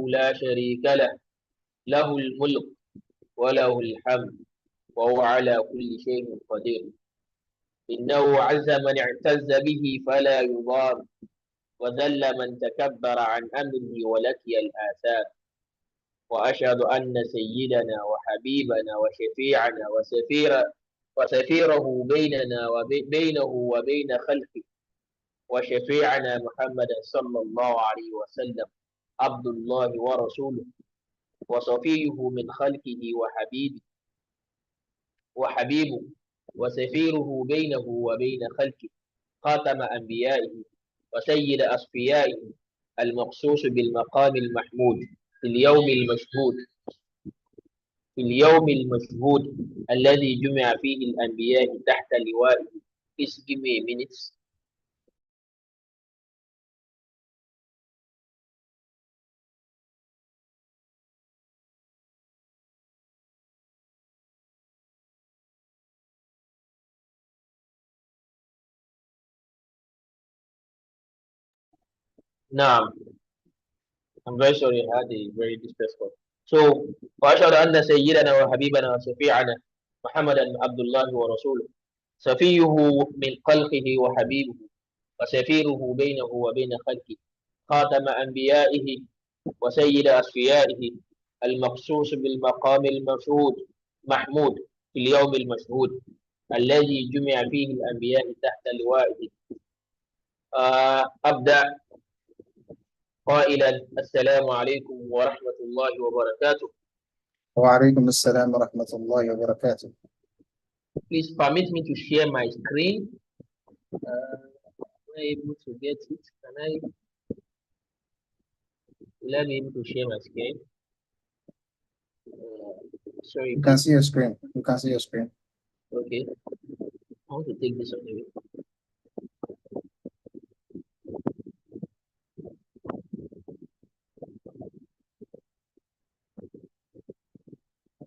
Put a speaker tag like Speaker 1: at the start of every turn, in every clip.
Speaker 1: لا شريك له له الملك وله الحمد وهو على كل شيء قدير. إنه عز من اعتز به فلا يضام وذل من تكبر عن أمره ولكي الآثام. وأشهد أن سيدنا وحبيبنا وشفيعنا وسفيره بينه وبين خلقه وشفيعنا محمدا صلى الله عليه وسلم عبد الله ورسوله وصفيه من خلقه وحبيبه وسفيره بينه وبين خلقه خاتم أنبيائه وسيد أصفيائه المخصوص بالمقام المحمود في اليوم المشهود الذي جمع فيه الأنبياء تحت لوائه. Please give me a minute. Naam. I'm very sorry, I had a very distressful. So, وأشهد أن سيدنا وحبيبنا وشفيعنا محمدا عبد الله ورسوله صفيه من خلقه وحبيبه وسفيره بينه وبين خلقه خاتم أنبيائه وسيد أصفيائه المخصوص بالمقام المشهود محمود في اليوم المشهود الذي جمع فيه الأنبياء تحت لوائه. أبدأ قائلا السلام عليكم ورحمة الله وبركاته.
Speaker 2: وعليكم السلام ورحمة الله وبركاته.
Speaker 1: Please permit me to share my screen. Am I able to get it? Will I be able to share my screen? Sorry.
Speaker 2: You can see your screen. You can see your screen.
Speaker 1: Okay. I want to take this away.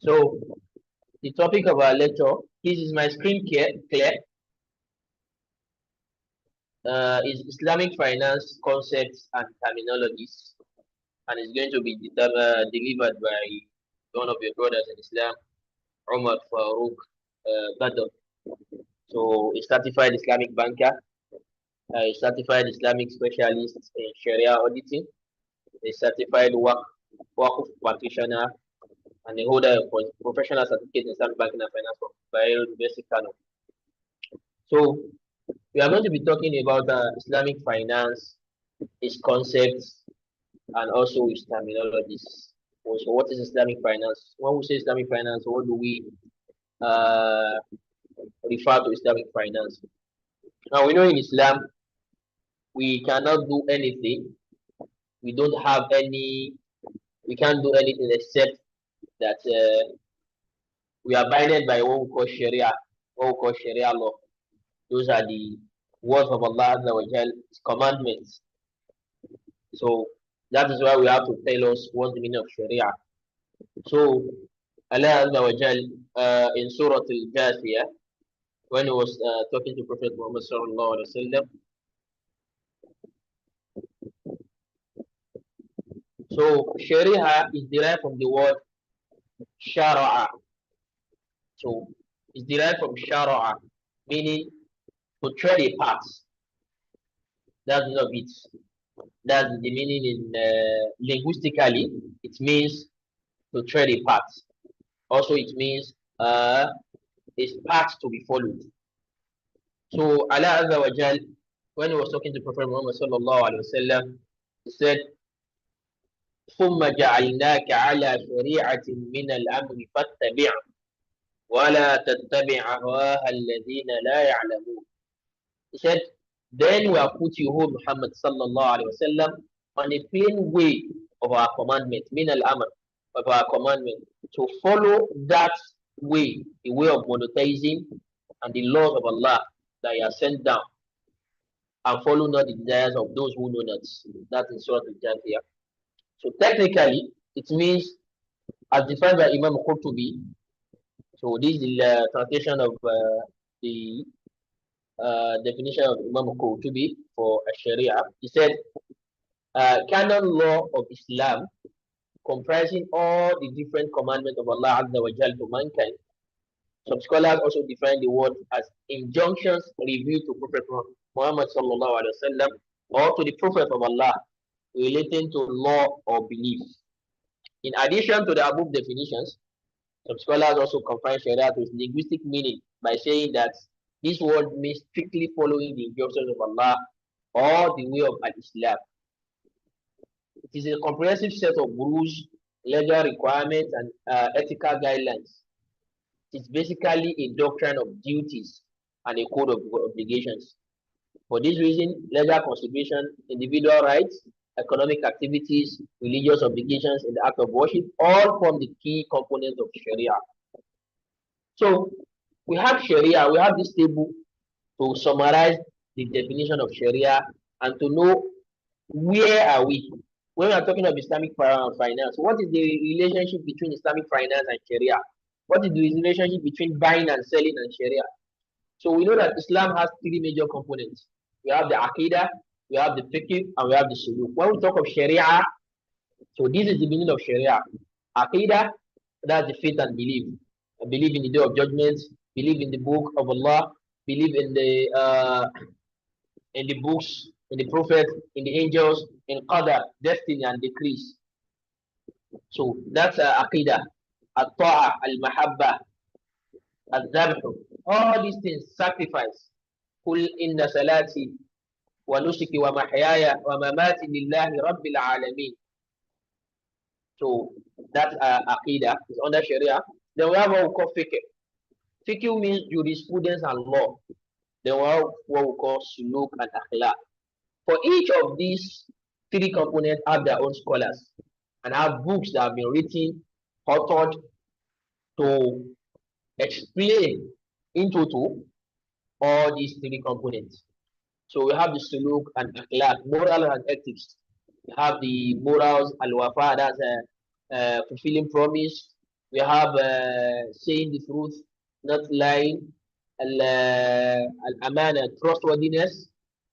Speaker 1: So, the topic of our lecture, this is my screen clear, is Islamic finance concepts and terminologies, and it's going to be delivered by one of your brothers in Islam, Umar Farouk Badr. So, a certified Islamic banker, a certified Islamic specialist in Sharia auditing, a certified Waqf practitioner, and a holder of professional certificate in Islamic banking and finance from Bayero University, Kano. So, we are going to be talking about Islamic finance, its concepts, and also its terminologies. So, what is Islamic finance? When we say Islamic finance, what do we refer to Islamic finance? Now, we know in Islam, we cannot do anything. We don't have any, we can't do anything except that we are binded by what we call Sharia law. Those are the words of Allah Azza wa Jal, His commandments. So that is why we have to tell us what the meaning of Sharia. So Allah Azza wa Jal in Surah Al-Jasiyah, when he was talking to Prophet Muhammad sallallahu alaihi wasallam, so Sharia is derived from the word Shara'a. So it's derived from Shara'a, meaning to tread a path. That's not it. That's the meaning in linguistically. It means to tread a path. Also, it means it's path to be followed. So Allah Azza wa Jal, when he was talking to Prophet Muhammad sallallahu alaihi wasallam, he said, ثم جعلناك على شريعة من الأمر فاتبع ولا تتبع أهواء الذين لا يعلمون. He said, then we have put you, O Muhammad sallallahu alaihi wasallam, on a plain way of our commandment, min al-amr, of our commandment, to follow that way, the way of monotheism and the laws of Allah that He has sent down, and follow not the desires of those who know not. That is Surah Al-Jasiyah. So technically, it means, as defined by Imam Qurtubi, so this is the translation of the definition of Imam Qurtubi for Sharia. He said, canon law of Islam comprising all the different commandments of Allah Azza wa Jal to mankind. Some scholars also define the word as injunctions revealed to Prophet Muhammad sallallahu alaihi wasallam or to the Prophet of Allah relating to law or belief. In addition to the above definitions, some scholars also confine Sharia to its linguistic meaning by saying that this word means strictly following the injunctions of Allah or the way of Islam. It is a comprehensive set of rules, legal requirements, and ethical guidelines. It's basically a doctrine of duties and a code of obligations. For this reason, legal consideration, individual rights, economic activities, religious obligations in the act of worship, all form the key components of Sharia. So we have Sharia, we have this table to summarize the definition of Sharia and to know where are we. When we are talking of Islamic finance, what is the relationship between Islamic finance and Sharia? What is the relationship between buying and selling and Sharia? So we know that Islam has three major components. We have the Aqidah, we have the Fiqh, and we have the Suluk. When we talk of Sharia, so this is the meaning of Sharia. Aqidah, that's the faith and belief. Believe in the day of judgment, believe in the book of Allah, believe in the books, in the prophet, in the angels, in Qadar, destiny and decrees. So that's Aqidah. At-Ta'a, Al-Mahabba, Al-Dhabh. All these things, sacrifice. قل إن صلاتي ونسكي ومحياي ومماتي لله رب العالمين. So that's Aqidah, it's under Sharia. Then we have what we call Fiqh. Fiqh means jurisprudence and law. Then we have what we call Suluk and Akhlaq. For each of these three components have their own scholars and have books that have been written, authored to explain in total all these three components. So we have the Suluk and Akhlaq, moral and ethics. We have the morals, Al-Wafa, that's fulfilling promise. We have saying the truth, not lying, Al-Amana, trustworthiness.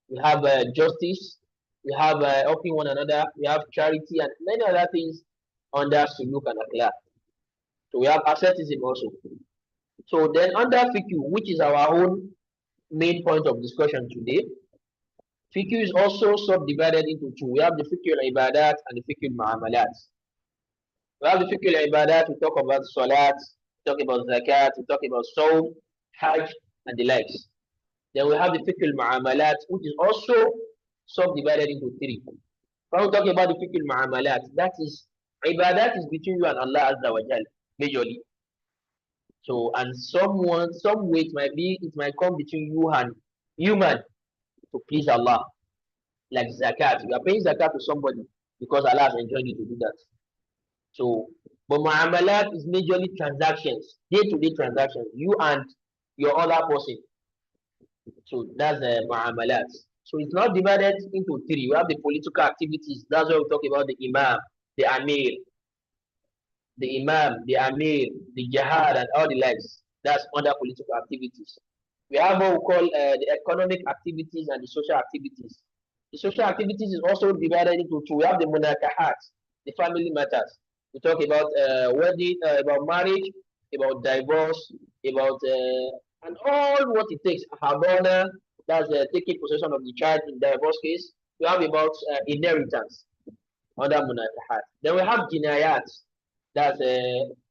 Speaker 1: We have justice. We have helping one another. We have charity and many other things under Suluk and Akhlaq. So we have asceticism also. So then under Fiqh, which is our own main point of discussion today, Fiqh is also subdivided into two. We have the Fiqh al-Ibadat and the Fiqh al-Mu'amalat. We have the Fiqh al-Ibadat, we talk about Salat, we talk about Zakat, we talk about Sawm, Hajj, and the likes. Then we have the Fiqh al-Mu'amalat, which is also subdivided into three. When we talk about the Fiqh al-Mu'amalat, that is, Ibadat is between you and Allah Azza wa Jal, majorly. So, and some way it might come between you and human to please Allah, like zakat. You are paying zakat to somebody because Allah has enjoined you to do that. So, but mu'amalat is majorly transactions, day-to-day transactions, you and your other person. So that's mu'amalat. So it's not divided into three. We have the political activities. That's why we talk about the imam, the amir, the jihad, and all the likes. That's under political activities. We have what we call the economic activities and the social activities. The social activities is also divided into two. We have the munakahat, the family matters. We talk about wedding, about marriage, about divorce, about and all what it takes. Habana, that's taking possession of the child in divorce case. We have about inheritance under munakahat. Then we have jinayat, that's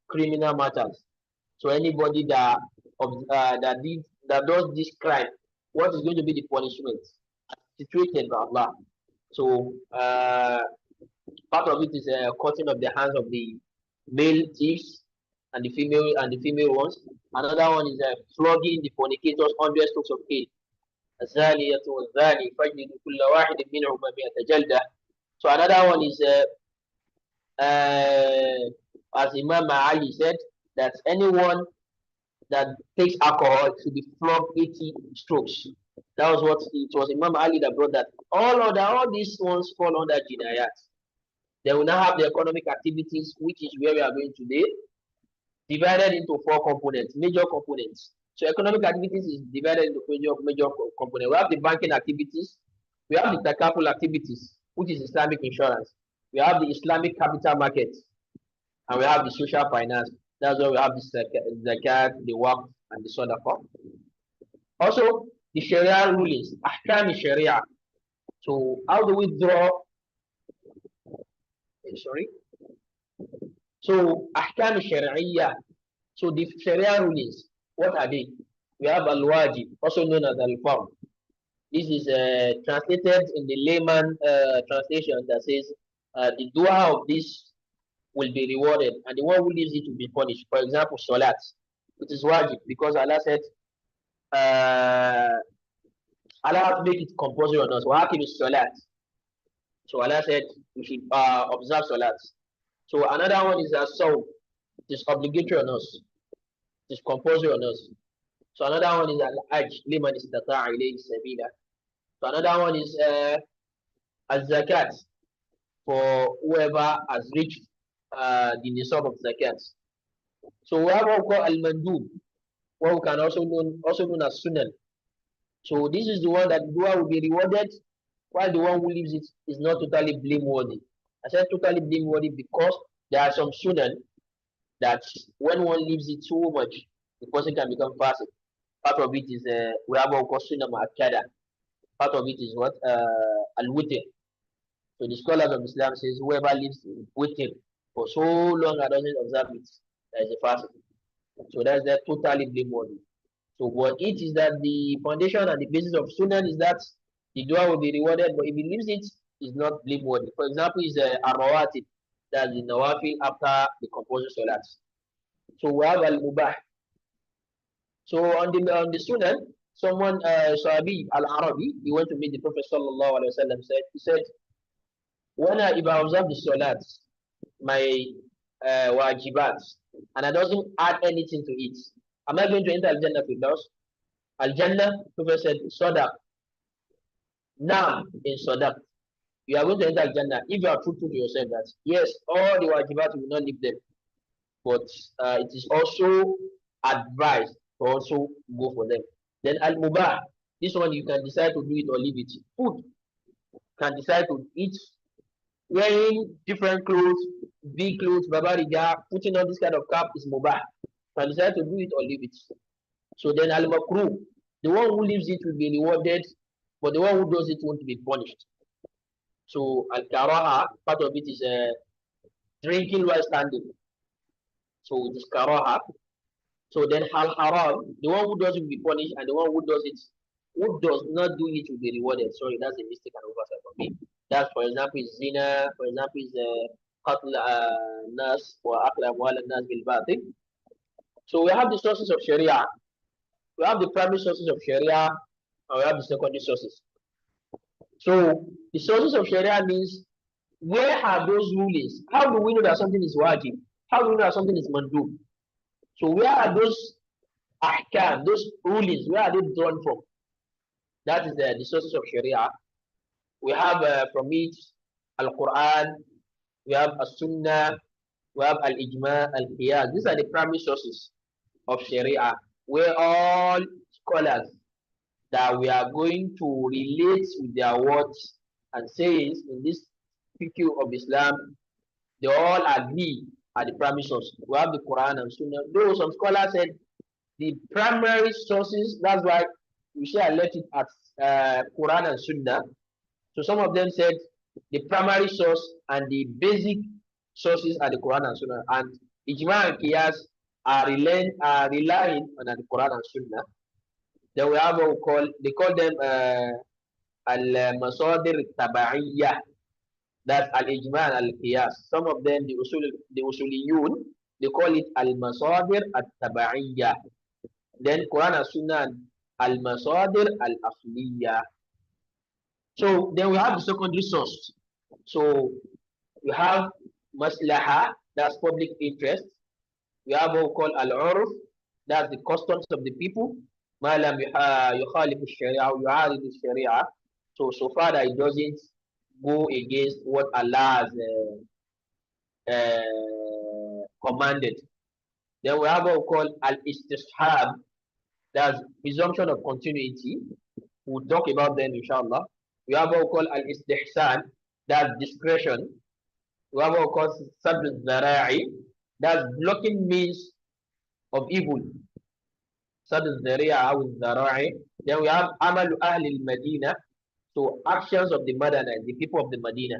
Speaker 1: criminal matters. So anybody that does this crime, what is going to be the punishment situated by Allah? So part of it is cutting off the hands of the male thieves and the female ones. Another one is flogging the fornicators 100 strokes of cane. الزانية والزاني فاجلدوا كل واحد منهما 100 جلدة. So another one is as Imam Ali said, that anyone that takes alcohol should be flogged 80 strokes. That was what it was Imam Ali that brought that. All these ones fall under jinayat. Then we now have the economic activities, which is where we are going today, divided into four components, major components. So economic activities is divided into major components. We have the banking activities, we have the takaful activities, which is Islamic insurance. We have the Islamic capital market, And we have the social finance. That's why we have the zakat, the waqf, and the sadaqah. Also, the Sharia rulings, ahkam Sharia. So how do we draw? Sorry. So ahkam Sharia. So the Sharia rulings, what are they? We have al-wajib, also known as al-farm. This is translated in the layman translation that says the doer of this will be rewarded and the one who leaves it will be punished. For example, salat. It is wajib because Allah said, uh, Allah has made it compulsory on us. Waqim is salat. So Allah said we should observe salat. So another one is a soul. It is obligatory on us. It is compulsory on us. So another one is al-hajj, liman istata'a ilayhi sabila. So another one is al-zakat, for whoever has reached the nisab of zakat. So we have what we call al-mandub, what we can also known as sunan. So this is the one that the doer will be rewarded, while the one who leaves it is not totally blameworthy. I said totally blameworthy because there are some sunan that when one leaves it so much, the person can become fasik. Part of it is we have what we call sunnah ma'akada. Part of it is what al-witr. So the scholars of Islam says whoever lives witr for so long and doesn't observe it, there is a fasik. So that's that totally blameworthy. So what it is that the foundation and the basis of sunnah is that the dua will be rewarded, but if he leaves it, is not blameworthy. For example, is a that's the nawafil after the compulsory salats. So we have al mubah. So on the sunnah, someone Sahabi al Arabi, he went to meet the Prophet sallallahu alaihi wasallam. He said, when if I observe the salats, my wajibats, and I doesn't add anything to it, am I going to enter Al Jannah Firdaus? Al Jannah, Prophet said, Sadaq. Now in Sadaq, you are going to enter Al Jannah if you are truthful to yourself that yes, all the wajibat will not leave them, but it is also advised to also go for them. Then Al Mubah, this one you can decide to do it or leave it. Food, can decide to eat, wearing different clothes, big clothes, babariga, putting on this kind of cap is Mubah. Can decide to do it or leave it. So then Al Makruh, the one who leaves it will be rewarded, but the one who does it won't be punished. So Al Karaha, part of it is drinking while standing. So it is Karaha. So then Al Haram, the one who does it will be punished, and the one who does not do it will be rewarded. Sorry, that's a mistake and oversight for me. That's, for example, is zina, for example, is qatl nas or akla amwal nas bil batil. So we have the sources of Sharia. We have the primary sources of Sharia, and we have the secondary sources. So the sources of Sharia means where are those rulings? How do we know that something is wajib? How do we know that something is mandub? So where are those ahkam, those rulings? Where are they drawn from? That is the sources of Sharia. We have from it Al-Quran, we have As-Sunnah, we have Al-Ijma, Al-Qiyas. These are the primary sources of Sharia, where all scholars that we are going to relate with their words and sayings in this fiqh of Islam, they all agree at the primary source. We have the Quran and Sunnah. Though some scholars said the primary sources, that's why we say I left it at Quran and Sunnah. So some of them said the primary source and the basic sources are the Quran and Sunnah, and Ijma and Qiyas are relying on the Quran and Sunnah. Then we have what they call them al-masadir tabaiyah. That's al-ijma and al-qiyas. Some of them, the usuliyun, they call it al-masadir at-tabaiyah. Then Quran and Sunnah, al-masadir al-asliyah. So then we have the secondary source. So we have maslaha, that's public interest. We have what we call al-urf, that's the customs of the people. ما لم يخالف الشريعة ويعارض الشريعة. So far that it doesn't go against what Allah has commanded. Then we have what we call al-istishab, that's presumption of continuity. We'll talk about them inshallah. We have what we call al-istihsan, that's discretion. We have what we call sabr al-zara'i, That's blocking means of evil. Sad al-Dhari'a aw al-Dhara'i. Then we have Amalu Ahli al-Madina. So actions of the Madina, the people of the Medina.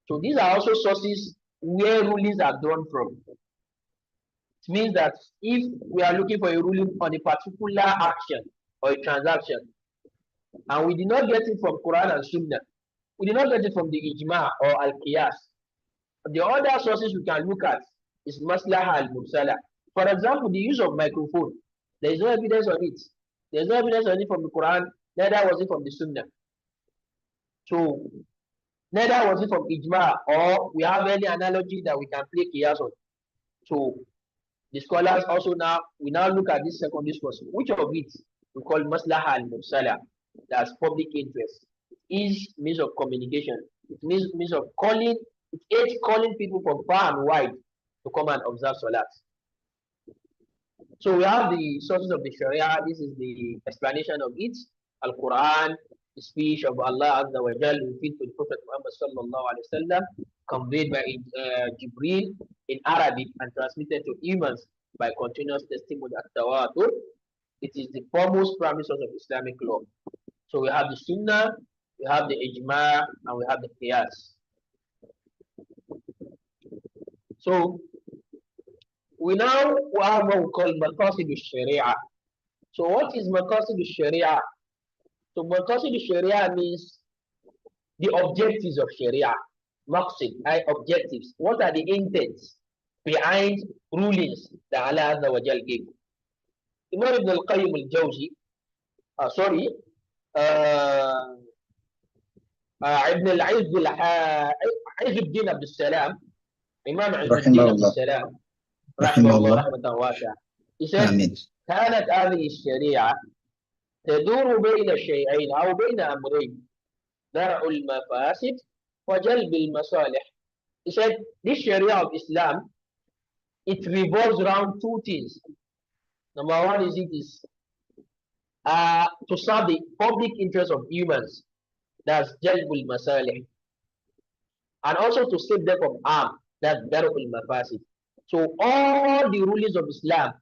Speaker 1: So these are also sources where rulings are drawn from. It means that if we are looking for a ruling on a particular action or a transaction, and we did not get it from Quran and Sunnah, we did not get it from the Ijma or Al-Qiyas. The other sources we can look at is Maslaha al-Mursala. For example, the use of microphone. There is no evidence on it. There is no evidence on it from the Quran, neither was it from the Sunnah. So neither was it from Ijma or we have any analogy that we can play Qiyas on. So the scholars also we now look at this second discourse. Which of it we call Maslaha al-Mursala, that's public interest. It is means of communication. It means of calling. It aids calling people from far and wide to come and observe Salat. So we have the sources of the Sharia. This is the explanation of it. Al-Quran, the speech of Allah Azza wa Jal revealed to the Prophet Muhammad sallallahu alaihi wasallam, conveyed by Jibreel in Arabic and transmitted to humans by continuous testimony at Tawatur. It is the foremost premises of Islamic law. So we have the Sunnah, we have the Ijma, and we have the Qiyas. So we now have what we call Maqasid al-Sharia. So what is Maqasid al-Sharia? So Maqasid al-Sharia means the objectives of Sharia. Maqsid, objectives. What are the intents behind rulings that Allah Azza wa Jal gave? Imam Ibn al-Qayyim al-Jawzi, Ibn al-Izzuddin Abdul Salam, Imam Izzuddin Abdul Salam, رحمه الله رحمة واسعة. He said, كانت هذه الشريعة تدور بين شيئين أو بين أمرين درء المفاسد وجلب المصالح. He said, this Sharia of Islam, it revolves around two things. Number one is to serve the public interest of humans. That's jalbul masalih. And also to save them from harm. That's darul mafasid. So all the rulings of Islam,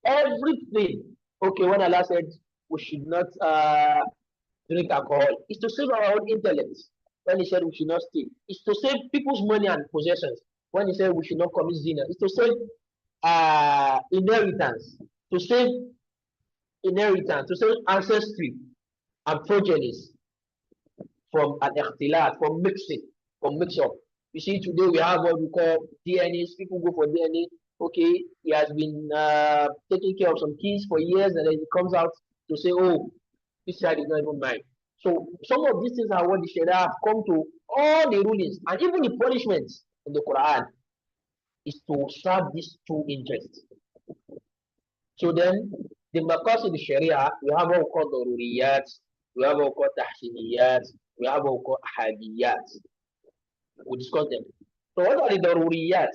Speaker 1: everything, okay, when Allah said we should not drink alcohol, it's to save our own intellect. When He said we should not steal, it's to save people's money and possessions. When He said we should not commit zina, it's to save inheritance, to save ancestry and progenies from an ikhtilat, from mix-up. You see, today we have what we call DNAs. People go for DNA. Okay, he has been taking care of some kids for years, and then he comes out to say, "Oh, this child is not even mine." So some of these things are what the Sharia have come to. All the rulings and even the punishments in the Quran is to serve these two interests. So then, the Maqasid Sharia, we have what we call Daruriyat, we have what we call Tahsiniyat, we have what we call Ahadiyat. We discuss them. So what are the daruriyat?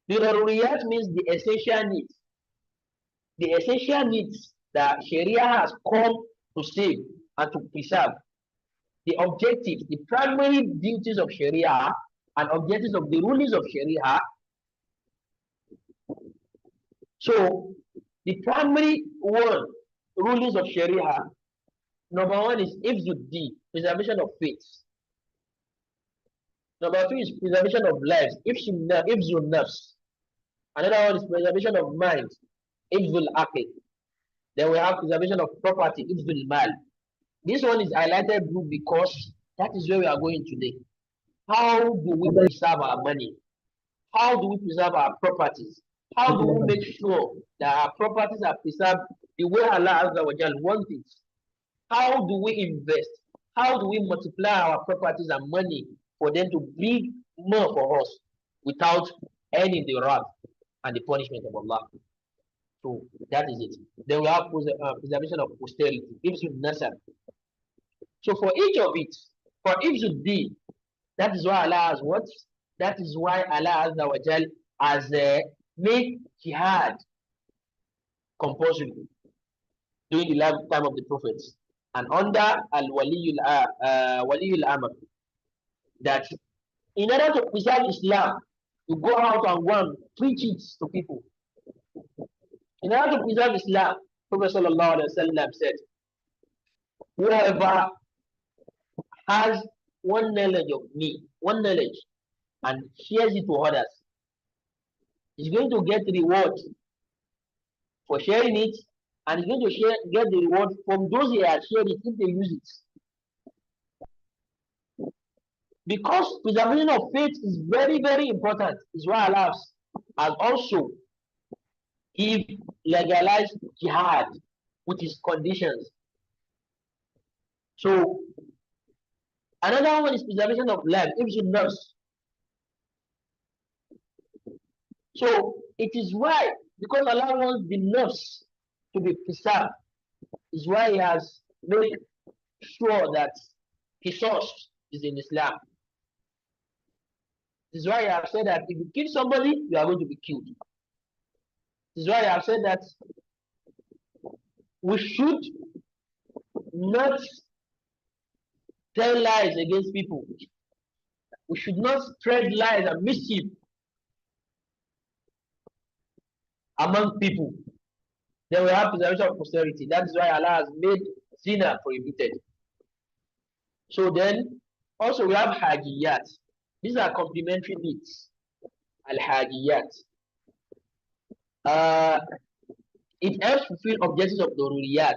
Speaker 1: The daruriyat means the essential needs. The essential needs that Sharia has come to save and to preserve. The objectives, the primary duties of Sharia and objectives of the rulings of Sharia. So the primary rulings of Sharia, number one is ifzuddin, preservation of faith. Number two is preservation of lives, ifzul nafs. Another one is preservation of mind, ifzul aql. Then we have preservation of property, ifzul mal. This one is highlighted blue because that is where we are going today. How do we preserve our money? How do we preserve our properties? How do we make sure that our properties are preserved the way Allah Azza wa Jal wants it? How do we invest? How do we multiply our properties and money for them to bring more for us without any the wrath and the punishment of Allah? So that is it. Then we have preservation of posterity, Ibsul Nasab. So for each of it, for Ibsul D, that is why Allah has what? That is why Allah Azza wa Jal has made jihad compulsory during the lifetime of the prophets and under Waliyul Amr, that in order to preserve Islam, You go out and go and preach it to people. In order to preserve Islam, Prophet Sallallahu Alaihi Wasallam said, whoever has one knowledge of me, one knowledge, and shares it to others, is going to get reward for sharing it, and is going to get the reward from those who have shared it if they use it. Because preservation of faith is very, very important. Is why Allah has also legalized jihad with its conditions. So another one is preservation of life, if you nurse. So it is why, because Allah wants the nurse to be preserved, is why He has made sure that His source is in Islam. This is why I have said that if you kill somebody, you are going to be killed. This is why I have said that we should not tell lies against people. We should not spread lies and mischief among people. Then we have preservation of posterity. That is why Allah has made zina prohibited. So then, also we have hajiyat. These are complementary needs. Al-hajiyat. It helps fulfill objectives of daruriyat,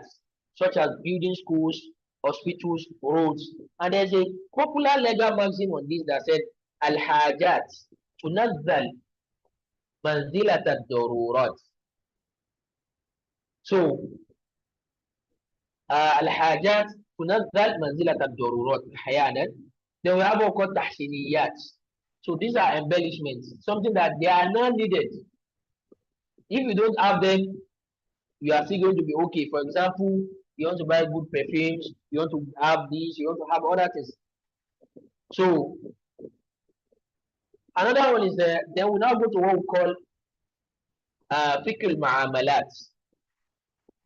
Speaker 1: such as building schools, hospitals, roads. And there's a popular legal magazine on this that said, Al-hajat tunazzal manzilat ad-darurat. So, Al-hajat tunazzal manzilat ad-darurat ahyanan. Then we have what called tahsiniyat. So these are embellishments, something that they are not needed. If you don't have them, you are still going to be okay. For example, you want to buy good perfumes, you want to have this, you want to have other things. So another one is then we now go to what we call fiqh al-ma'amalat.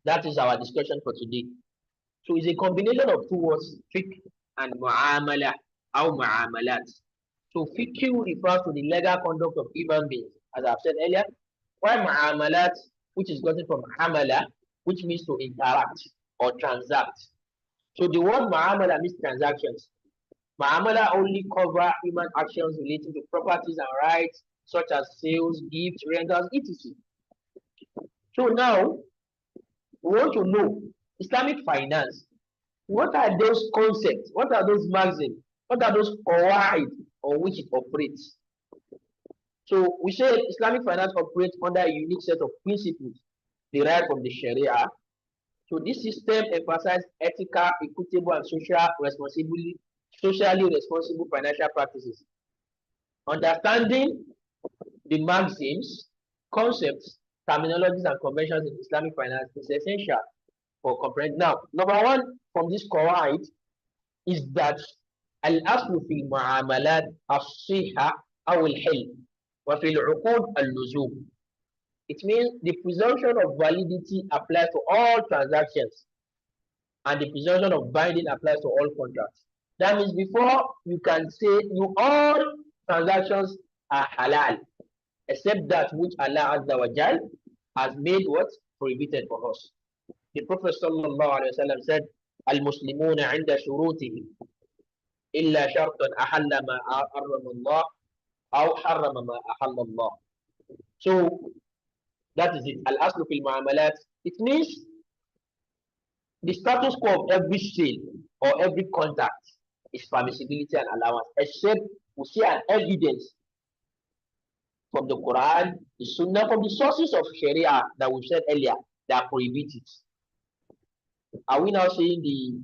Speaker 1: That is our discussion for today. So it's a combination of two words, fiqh and mu'amala or ma'amalat. So fiqh refers to the legal conduct of human beings, as I've said earlier, while mu'amalat, which is gotten from amala, which means to interact or transact. So the word mu'amala means transactions. Mu'amala only cover human actions relating to properties and rights, such as sales, gifts, rentals, etc. So now, we want to know Islamic finance. What are those concepts? What are those maxims? What are those qawaid on which it operates? So we say Islamic finance operates under a unique set of principles derived from the Sharia. So this system emphasizes ethical, equitable, and socially responsible financial practices. Understanding the maxims, concepts, terminologies, and conventions in Islamic finance is essential for comprehension. Now, number one from this qawaid is that al-aslu fi mu'amalat as-siha aw al-hilm wa fi al-uqud al-luzum. It means the presumption of validity applies to all transactions, and the presumption of binding applies to all contracts. That means before you can say all transactions are halal, except that which Allah Azza wa Jal has made what? Prohibited for us. The Prophet sallallahu alaihi wasallam said, "Al-Muslimuna 'inda shurutihim illa shartan ahalla ma harrama Allah aw harrama ma ahalla Allah." So that is it. Al-aslu fil mu'amalat. It means the status quo of every sale or every contract is permissibility and allowance, except we see an evidence from the Quran, the Sunnah, from the sources of Sharia that we've said earlier that prohibit it. Are we now saying the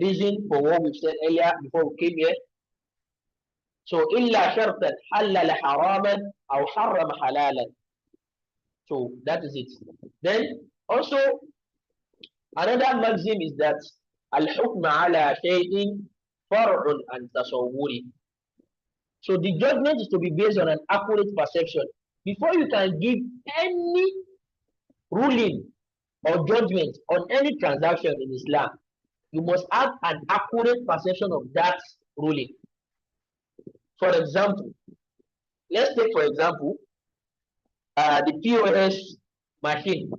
Speaker 1: reason for what we've said earlier before we came here? So, illa shartan halal haraman aw harram halalan. So that is it. Then also another maxim is that al-hukm ala shay'in far'un an tasawwuri. So the judgment is to be based on an accurate perception. Before you can give any ruling or judgment on any transaction in Islam, you must have an accurate perception of that ruling. For example, Let's take, for example, the POS machine.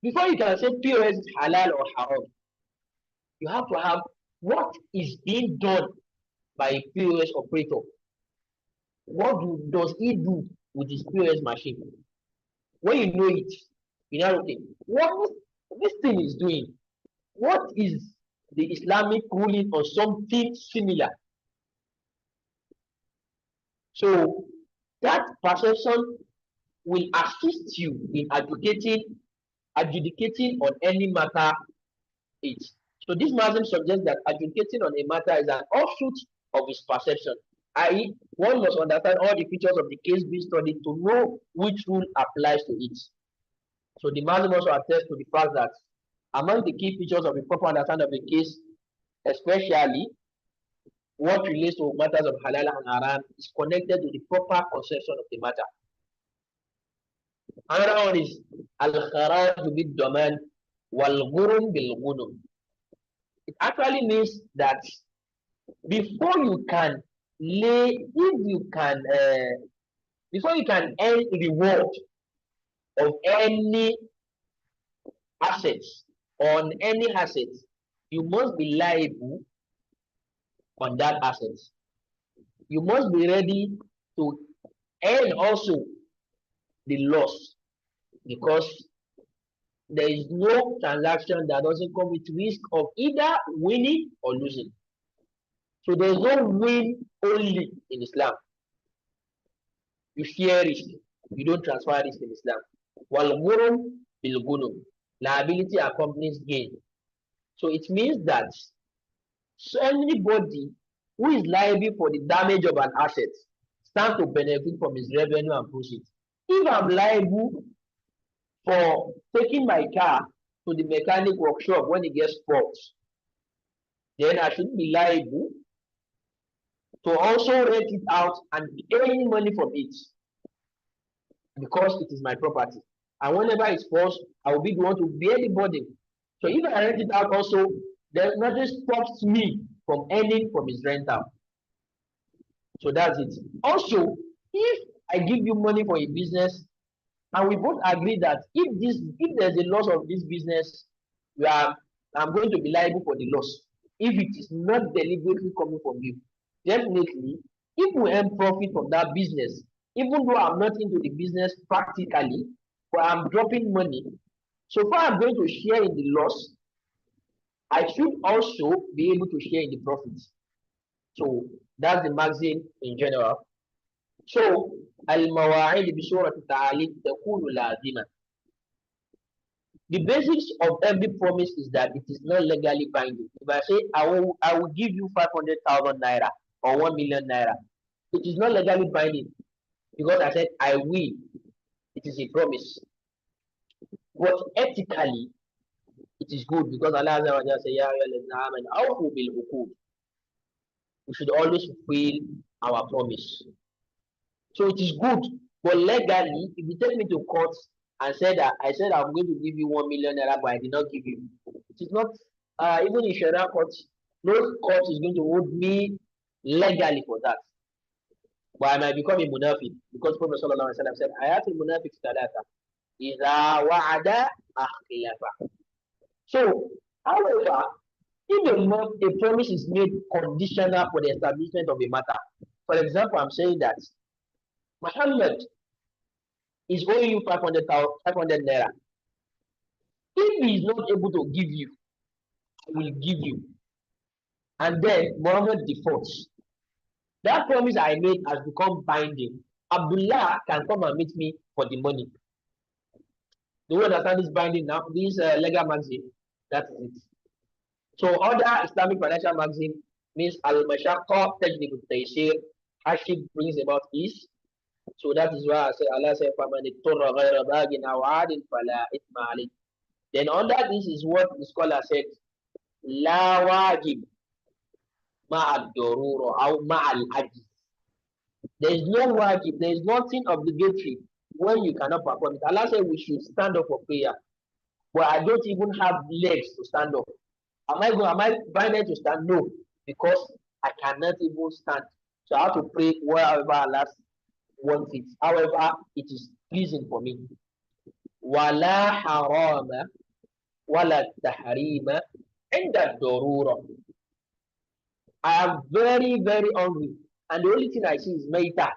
Speaker 1: Before you can say POS is halal or haram, you have to have what is being done by a POS operator. What does he do with his POS machine? When you know it, you know, okay, what this thing is doing, what is the Islamic ruling on something similar? So that perception will assist you in adjudicating on any matter it. So this Muslim suggests that adjudicating on a matter is an offshoot of his perception, i.e., one must understand all the features of the case being studied to know which rule applies to it. So the Muslim also attests to the fact that among the key features of a proper understanding of the case, especially what relates to matters of halal and haram, is connected to the proper conception of the matter. Another one is al-kharaj bid-daman wal-ghurm bil-ghunum. It actually means that before you can before you can earn reward of any assets on any assets, you must be liable on that asset. You must be ready to earn also the loss, because there is no transaction that doesn't come with risk of either winning or losing. So there is no win only in Islam. You share risk, you don't transfer risk in Islam. Wal ghurm bil ghunum, liability accompanies gain. So it means that anybody who is liable for the damage of an asset stands to benefit from his revenue and proceeds. If I'm liable for taking my car to the mechanic workshop when it gets fault, then I should be liable to also rent it out and earn money from it, because it is my property. And whenever it falls, I will be the one to bear the burden. So if I rent it out also, there's nothing stops me from earning from his rental. So that's it. Also, if I give you money for a business and we both agree that if there's a loss of this business, I'm going to be liable for the loss. If it is not deliberately coming from you, definitely, if we earn profit from that business, even though I'm not into the business practically, but I'm dropping money, so far I'm going to share in the loss, I should also be able to share in the profits. So that's the maxim in general. So al-mawa'id bi surati ta'alib takunu lazima. The basics of every promise is that it is not legally binding. If I say I will give you 500,000 naira or 1 million naira, it is not legally binding because I said I will. It is a promise. But ethically, it is good because Allah says, "Ya ayyuhallazina amanu awfu bil uqud." We should always fulfill our promise. So it is good, but legally, if you take me to court and said that I said I'm going to give you 1 million naira, but I did not give you, it is not. Even in Sharia court, no court is going to hold me legally for that. But I might become a munafiq because Prophet Sallallahu Alaihi Wasallam said, "Ayatul munafiq talata, iza wa'ada akhlafa." So, however, if a promise is made conditional for the establishment of a matter, for example, I'm saying that Muhammad is owing you 500 naira. If he is not able to give you, I will give you. And then Muhammad defaults. That promise I made has become binding. Abdullah can come and meet me for the money. Do you understand this binding now? This legal maxim, that is it. So other Islamic financial maxim means al-mashaqqa tajlibu at-taysir. Hardship brings about ease. So that is why I say Allah said, فَمَنِ اضْطُرَّ غَيْرَ بَاغٍ أَوْ عَادٍ فَلَا إِثْمَ عَلَيْهِ. Then under this is what the scholar said, لَا وَاجِبْ مَعَ الضَّرُورَ أَوْ مَعَ الْعَجْزِ. There is no wajib, there is nothing obligatory when you cannot perform it. Allah said we should stand up for prayer, but I don't even have legs to stand up. Am I binded to stand? No, because I cannot even stand. So I have to pray wherever Allah wants it. However, it is pleasing for me. Wala harama wala tahrima inda dorura. I am very, very hungry, and the only thing I see is maita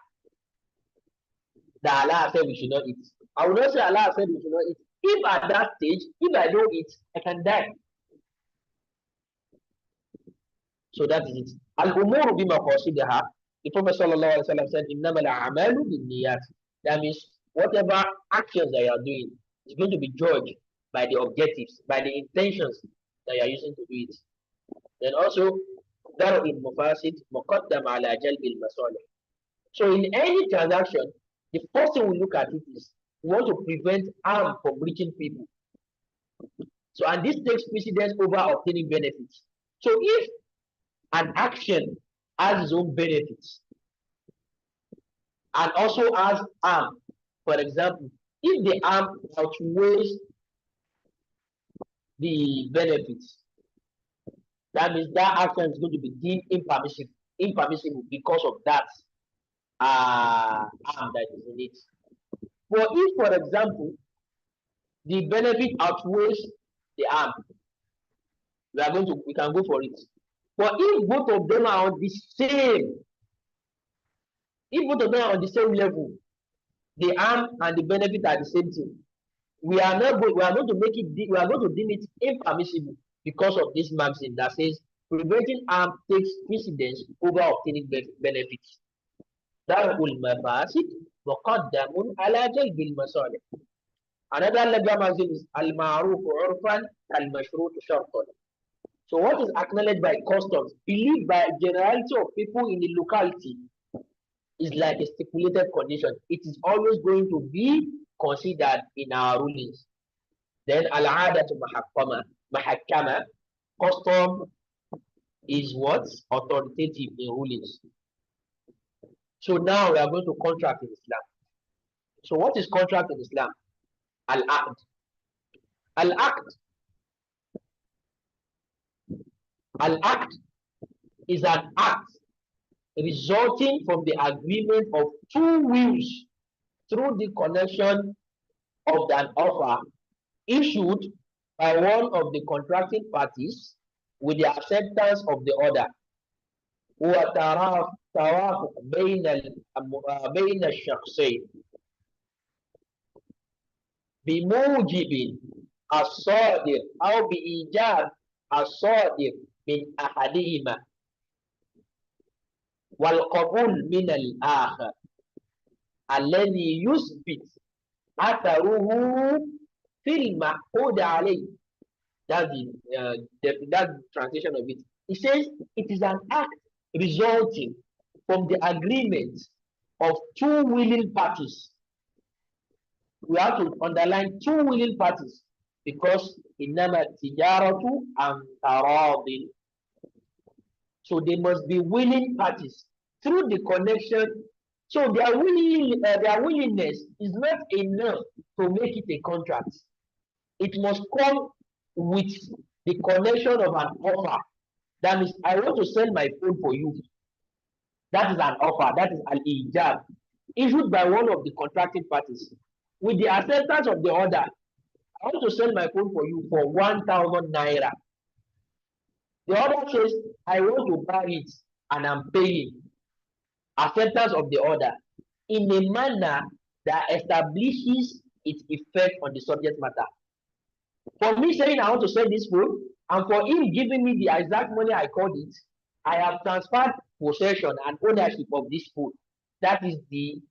Speaker 1: that Allah said we should not eat. I will not say Allah said we should not eat. If at that stage, if I don't eat, I can die. So that is it. Al-umuru bima qasidaha. The Prophet sallallahu alaihi wasallam said, "Innamal a'malu binniyat." That means whatever actions that you are doing is going to be judged by the objectives, by the intentions that you are using to do it. Then also, dar'il mufasid muqaddam ala jalbil masalih. So in any transaction, the first thing we look at it is we want to prevent harm from reaching people. So and this takes precedence over obtaining benefits. So if an action has its own benefits and also has harm, for example, if the harm outweighs the benefits, that means that action is going to be deemed impermissible because of that harm that is in it. But if, for example, the benefit outweighs the harm, we can go for it. But if both of them are on the same, if both of them are on the same level, the harm and the benefit are the same thing, we are going to deem it impermissible because of this maxim that says preventing harm takes precedence over obtaining benefits. Darul mafasid muqaddamun ala jalbil masalih. Another legal maxim is al-ma'ruf urfan al-mashrut shartan. So what is acknowledged by customs, believed by generality of people in the locality, is like a stipulated condition. It is always going to be considered in our rulings. Then al-'adatu mahakkama, custom is what? Authoritative in rulings. So now we are going to contract in Islam. So what is contract in Islam? Al-aqd. Al-aqd is an act resulting from the agreement of two wills through the connection of an offer issued by one of the contracting parties with the acceptance of the other. وتوافق بين الشخصين بموجب الصادر أو بإيجاب الصادر من أحدهما والقبول من الآخر الذي يثبت أثره في المعقود عليه. That's the translation of it. It says it is an act resulting from the agreement of two willing parties. We have to underline two willing parties because innama tijaratu an taradin. So they must be willing parties through the connection. So their willingness is not enough to make it a contract. It must come with the connection of an offer. That means I want to sell my phone for you. That is an offer. That is an ijab issued by one of the contracting parties with the acceptance of the other. I want to sell my phone for you for 1,000 naira. The other says, I want to buy it and I'm paying. Acceptance of the other in a manner that establishes its effect on the subject matter. For me saying I want to sell this phone, and for him giving me the exact money I called it, I have transferred possession and ownership of this phone. That is the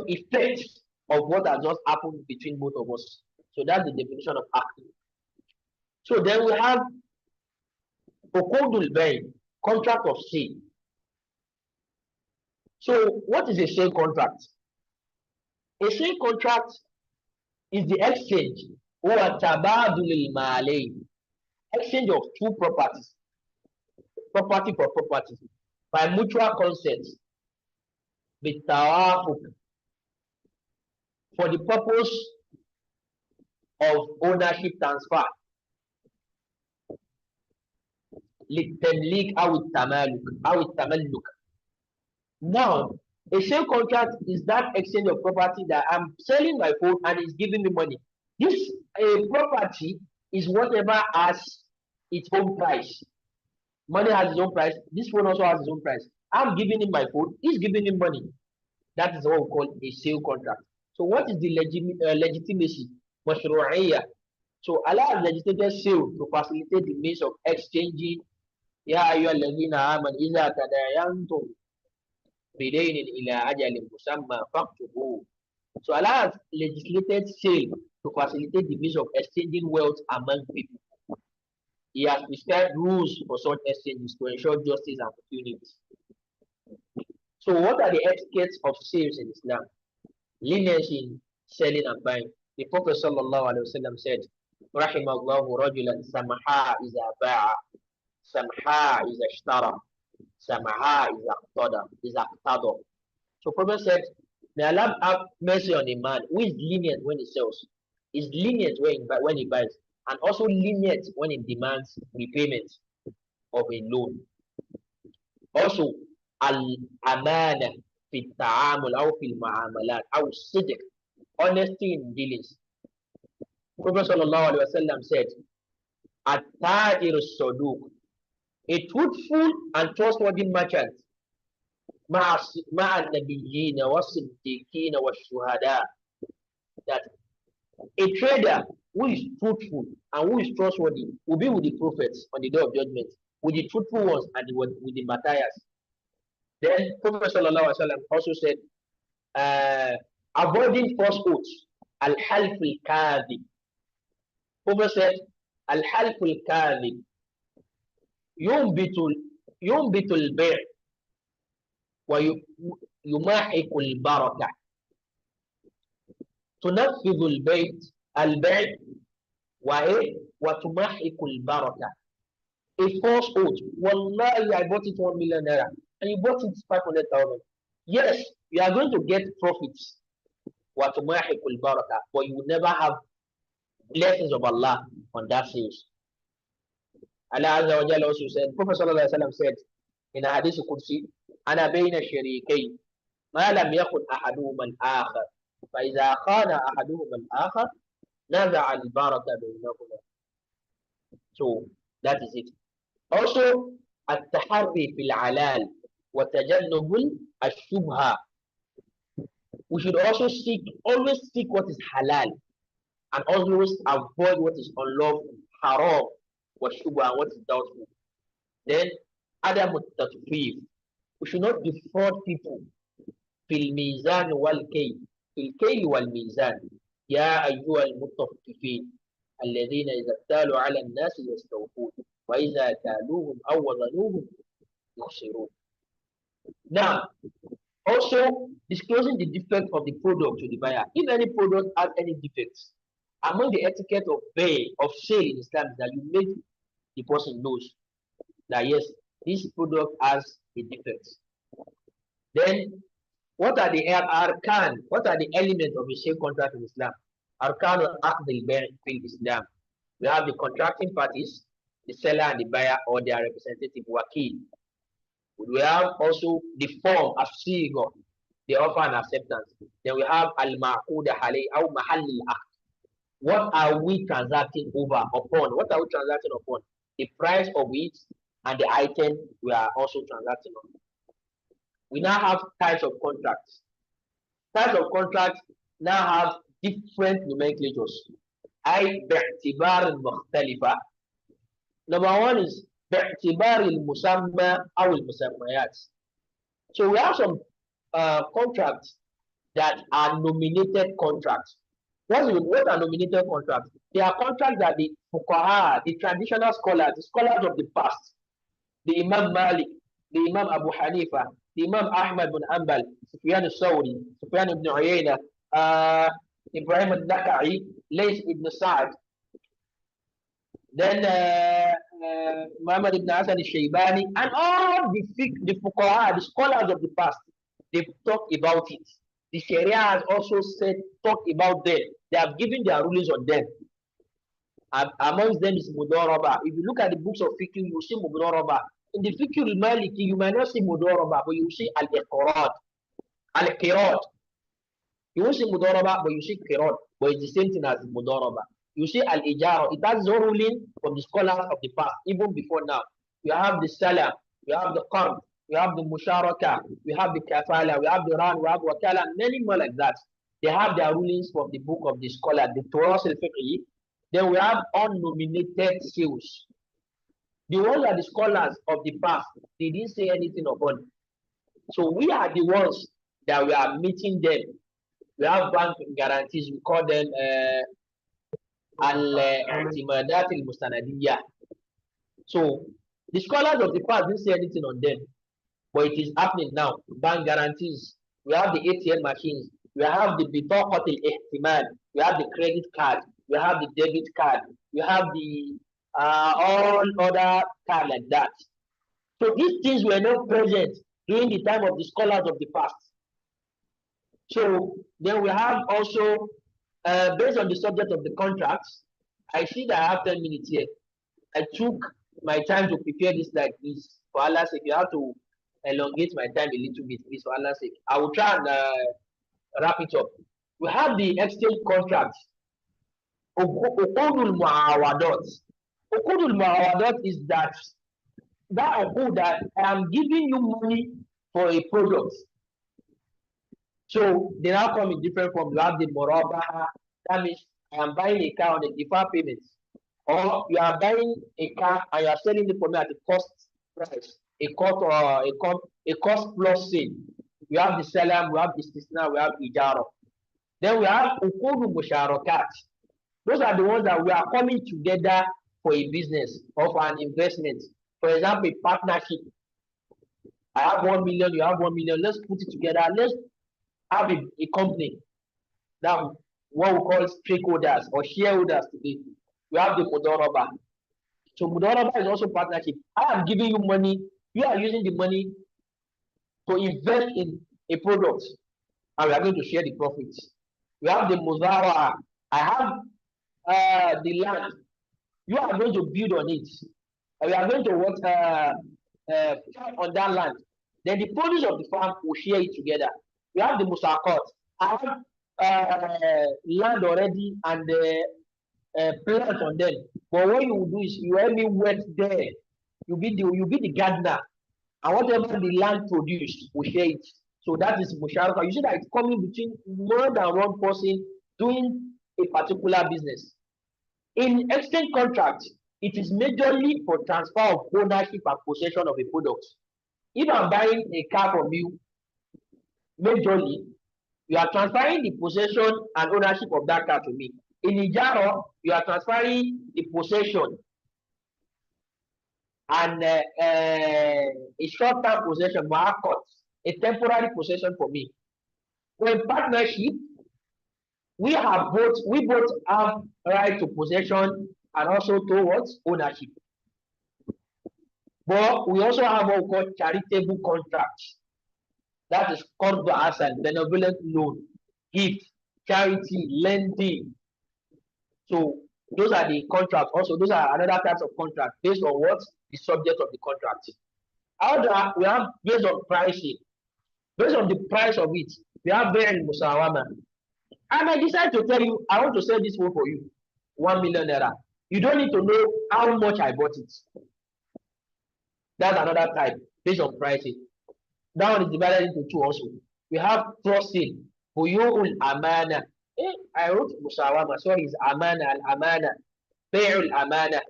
Speaker 1: effect of what has just happened between both of us. So that's the definition of acting. So then we have Uqudul Bay, contract of sale. So what is a sale contract? A sale contract is the exchange or tabadul al-malayn, exchange of two properties, property for property, by mutual consent, bitawafuk, for the purpose of ownership transfer. للتمليك أو التملك. Now, a sale contract is that exchange of property that I'm selling my phone and it's giving me money. This property is whatever has its own price. Money has its own price. This phone also has its own price. I'm giving him my phone. He's giving him money. That is what we call a sale contract. So what is the legitimacy? Mashru'iyya. So Allah has legislated sale to facilitate the means of exchanging. Ya ayyuhalladhina amanu idha tadayantum bidainin ila ajalin musamma faktubuhu. So Allah has legislated sale to facilitate the means of exchanging wealth among people. He has prescribed rules for such exchanges to ensure justice and opportunity. So what are the etiquettes of sales in Islam? Leniency in selling and buying. The Prophet sallallahu alaihi wasallam said, "Rahimallahu rajulan samaha iza ba'a, samaha iza ishtara, samaha iza qtada." So Prophet said, "May Allah have mercy on a man who is lenient when he sells, is lenient when he buys, and also lenient when he demands repayment of a loan." Also, al-amana fi ta'amul aw fil mu'amalat aw sidq, honesty in dealings. Prophet sallallahu alaihi wasallam said, "At-tajir as-saduq, a truthful and trustworthy merchant, ma'a nabiyyin wa siddiqin wa shuhada." That a trader who is truthful and who is trustworthy will be with the prophets on the day of judgment, with the truthful ones and with the martyrs. Then Prophet sallallahu alaihi wasallam also said, avoiding false oaths, al-half al-kadhib. Prophet said, al-half al-kadhib yunbitu al-bay' wa yumahiqu al-barakah. تنفذ البيع وتمحق البركة. A false oath. Wallahi, I bought it 1 million naira and you bought it 500,000. Yes, you are going to get profits. وتمحق البركة, but you will never have blessings of Allah on that sales. Allah Azza wa Jalla also said, Prophet sallallahu alaihi wasallam said in a hadith Qudsi, أنا بين الشريكين ما لم يكن أحدهما الآخر فإذا خان أحدهما الآخر نزع البركة بينهما. So that is it. Also, التحري في الحلال وتجنب الشبهة. We should also always seek what is halal and always avoid what is unlawful, haram, shubha, and what is doubtful. Then, عدم التطفيف. We should not defraud people. في الميزان والكيل. في الكيل والميزان. يا أيها المطففين الذين إذا اكتالوا على الناس يستوفون وإذا كالوهم أو وزنوهم يخسرون. Now, also disclosing the defect of the product to the buyer. If any product has any defects, among the etiquette of sale in Islam, that you make the person knows that yes, this product has a defect. Then, what are the arkan? What are the elements of a sale contract in Islam? Arkan al-aqd al-bay' in Islam. We have the contracting parties, the seller and the buyer, or their representative wakil. We have also the form of sigo, the offer and acceptance. Then we have al-ma'qud alayh or mahall al-aqd. What are we transacting upon? What are we transacting upon? The price of it and the item we are also transacting on. We now have types of contracts. Types of contracts now have different nomenclatures. باعتبار مختلفة. Number one is باعتبار المسمى أو المسميات. So we have some contracts that are nominated contracts. What are nominated contracts? They are contracts that the fuqaha, the traditional scholars, the scholars of the past, the Imam Malik, the Imam Abu Hanifa, the Imam Ahmad bin Hanbal, Sufyan al-Sawri, Sufyan ibn Uyayna, Ibrahim al-Nakhai, Lays ibn Sa'd, then Muhammad ibn Hasan al-Shaybani, and all the fuqaha, the scholars of the past, they've talked about it. The Sharia has also talked about them. They have given their rulings on them. Amongst them is Mudoraba. If you look at the books of fiqh, you will see Mudoraba. In the fiqh al-Maliki, you might not see Mudoraba, but you will see al-Iqrad, al-Qirad. You won't see Mudoraba, but you see Qirad. But it's the same thing as Mudoraba. You see al-Ijara. It has no ruling from the scholars of the past, even before now. You have the Salam, you have the Qard, you have the Musharaka, we have the Kafala, we have the Ran, we have Wakala, many more like that. They have their rulings from the book of the scholar, the Torah al-Fiqh. Then we have unnominated sales. The ones are the scholars of the past. They didn't say anything about it. So we are the ones that we are meeting them. We have bank guarantees. We call them al-i'timadat al-mustanadiyya. So the scholars of the past didn't say anything on them, but it is happening now. Bank guarantees. We have the ATM machines. We have the bitaqat al-ihtimal. We have the credit card. We have the debit card. We have the all other card like that. So these things were not present during the time of the scholars of the past. So then we have also, based on the subject of the contracts, I see that I have 10 minutes here. I took my time to prepare this like this. For Allah's sake, you have to elongate my time a little bit, please, for Allah's sake. I will try and wrap it up. We have the exchange contracts. Uqudul muawadat. Uqudul muawadat is that uqud that I am giving you money for a product. So they now come in different forms. You have the murabaha, that means I am buying a car on a deferred payment. Or you are buying a car and you are selling it for me at a cost price, a cost plus sale. We have the salam, we have the istisna, we have ijara. Then we have uqud musharakat. Those are the ones that we are coming together for a business or for an investment. For example, partnership. I have 1 million, you have 1 million. Let's put it together. Let's have a company. Now, what we call stakeholders or shareholders today. We have the Mudoraba. So Mudoraba is also partnership. I am giving you money. You are using the money to invest in a product, and we are going to share the profits. We have the Muzara. I have the land. You are going to build on it. And we are going to work on that land. Then the produce of the farm will share it together. We have the Musakot. I have land already and plant on them. But what you will do is you help me wet there. You be the gardener. And whatever the land produce, we share it. So that is Musharaka. You see that it's coming between more than one person doing a particular business. In exchange contract, it is majorly for transfer of ownership and possession of a product. If I'm buying a car from you, majorly, you are transferring the possession and ownership of that car to me. In Ijaro, you are transferring the possession and a short-term possession, a temporary possession for me. When partnership, we both have right to possession and also towards ownership. But we also have what we call charitable contracts. That is called as a benevolent loan, gift, charity, lending. So those are the contracts. Also, those are another types of contracts based on what the subject of the contract. However, we have based on pricing. Based on the price of it, we have very musawama. And I decide to tell you, I want to sell this phone for you, 1 million naira. You don't need to know how much I bought it. That's another type based on pricing. That one is divided into two also. We have trusting, buyu'ul amana. I wrote musawama, sorry, it's amana, al-amana, bay'ul amana.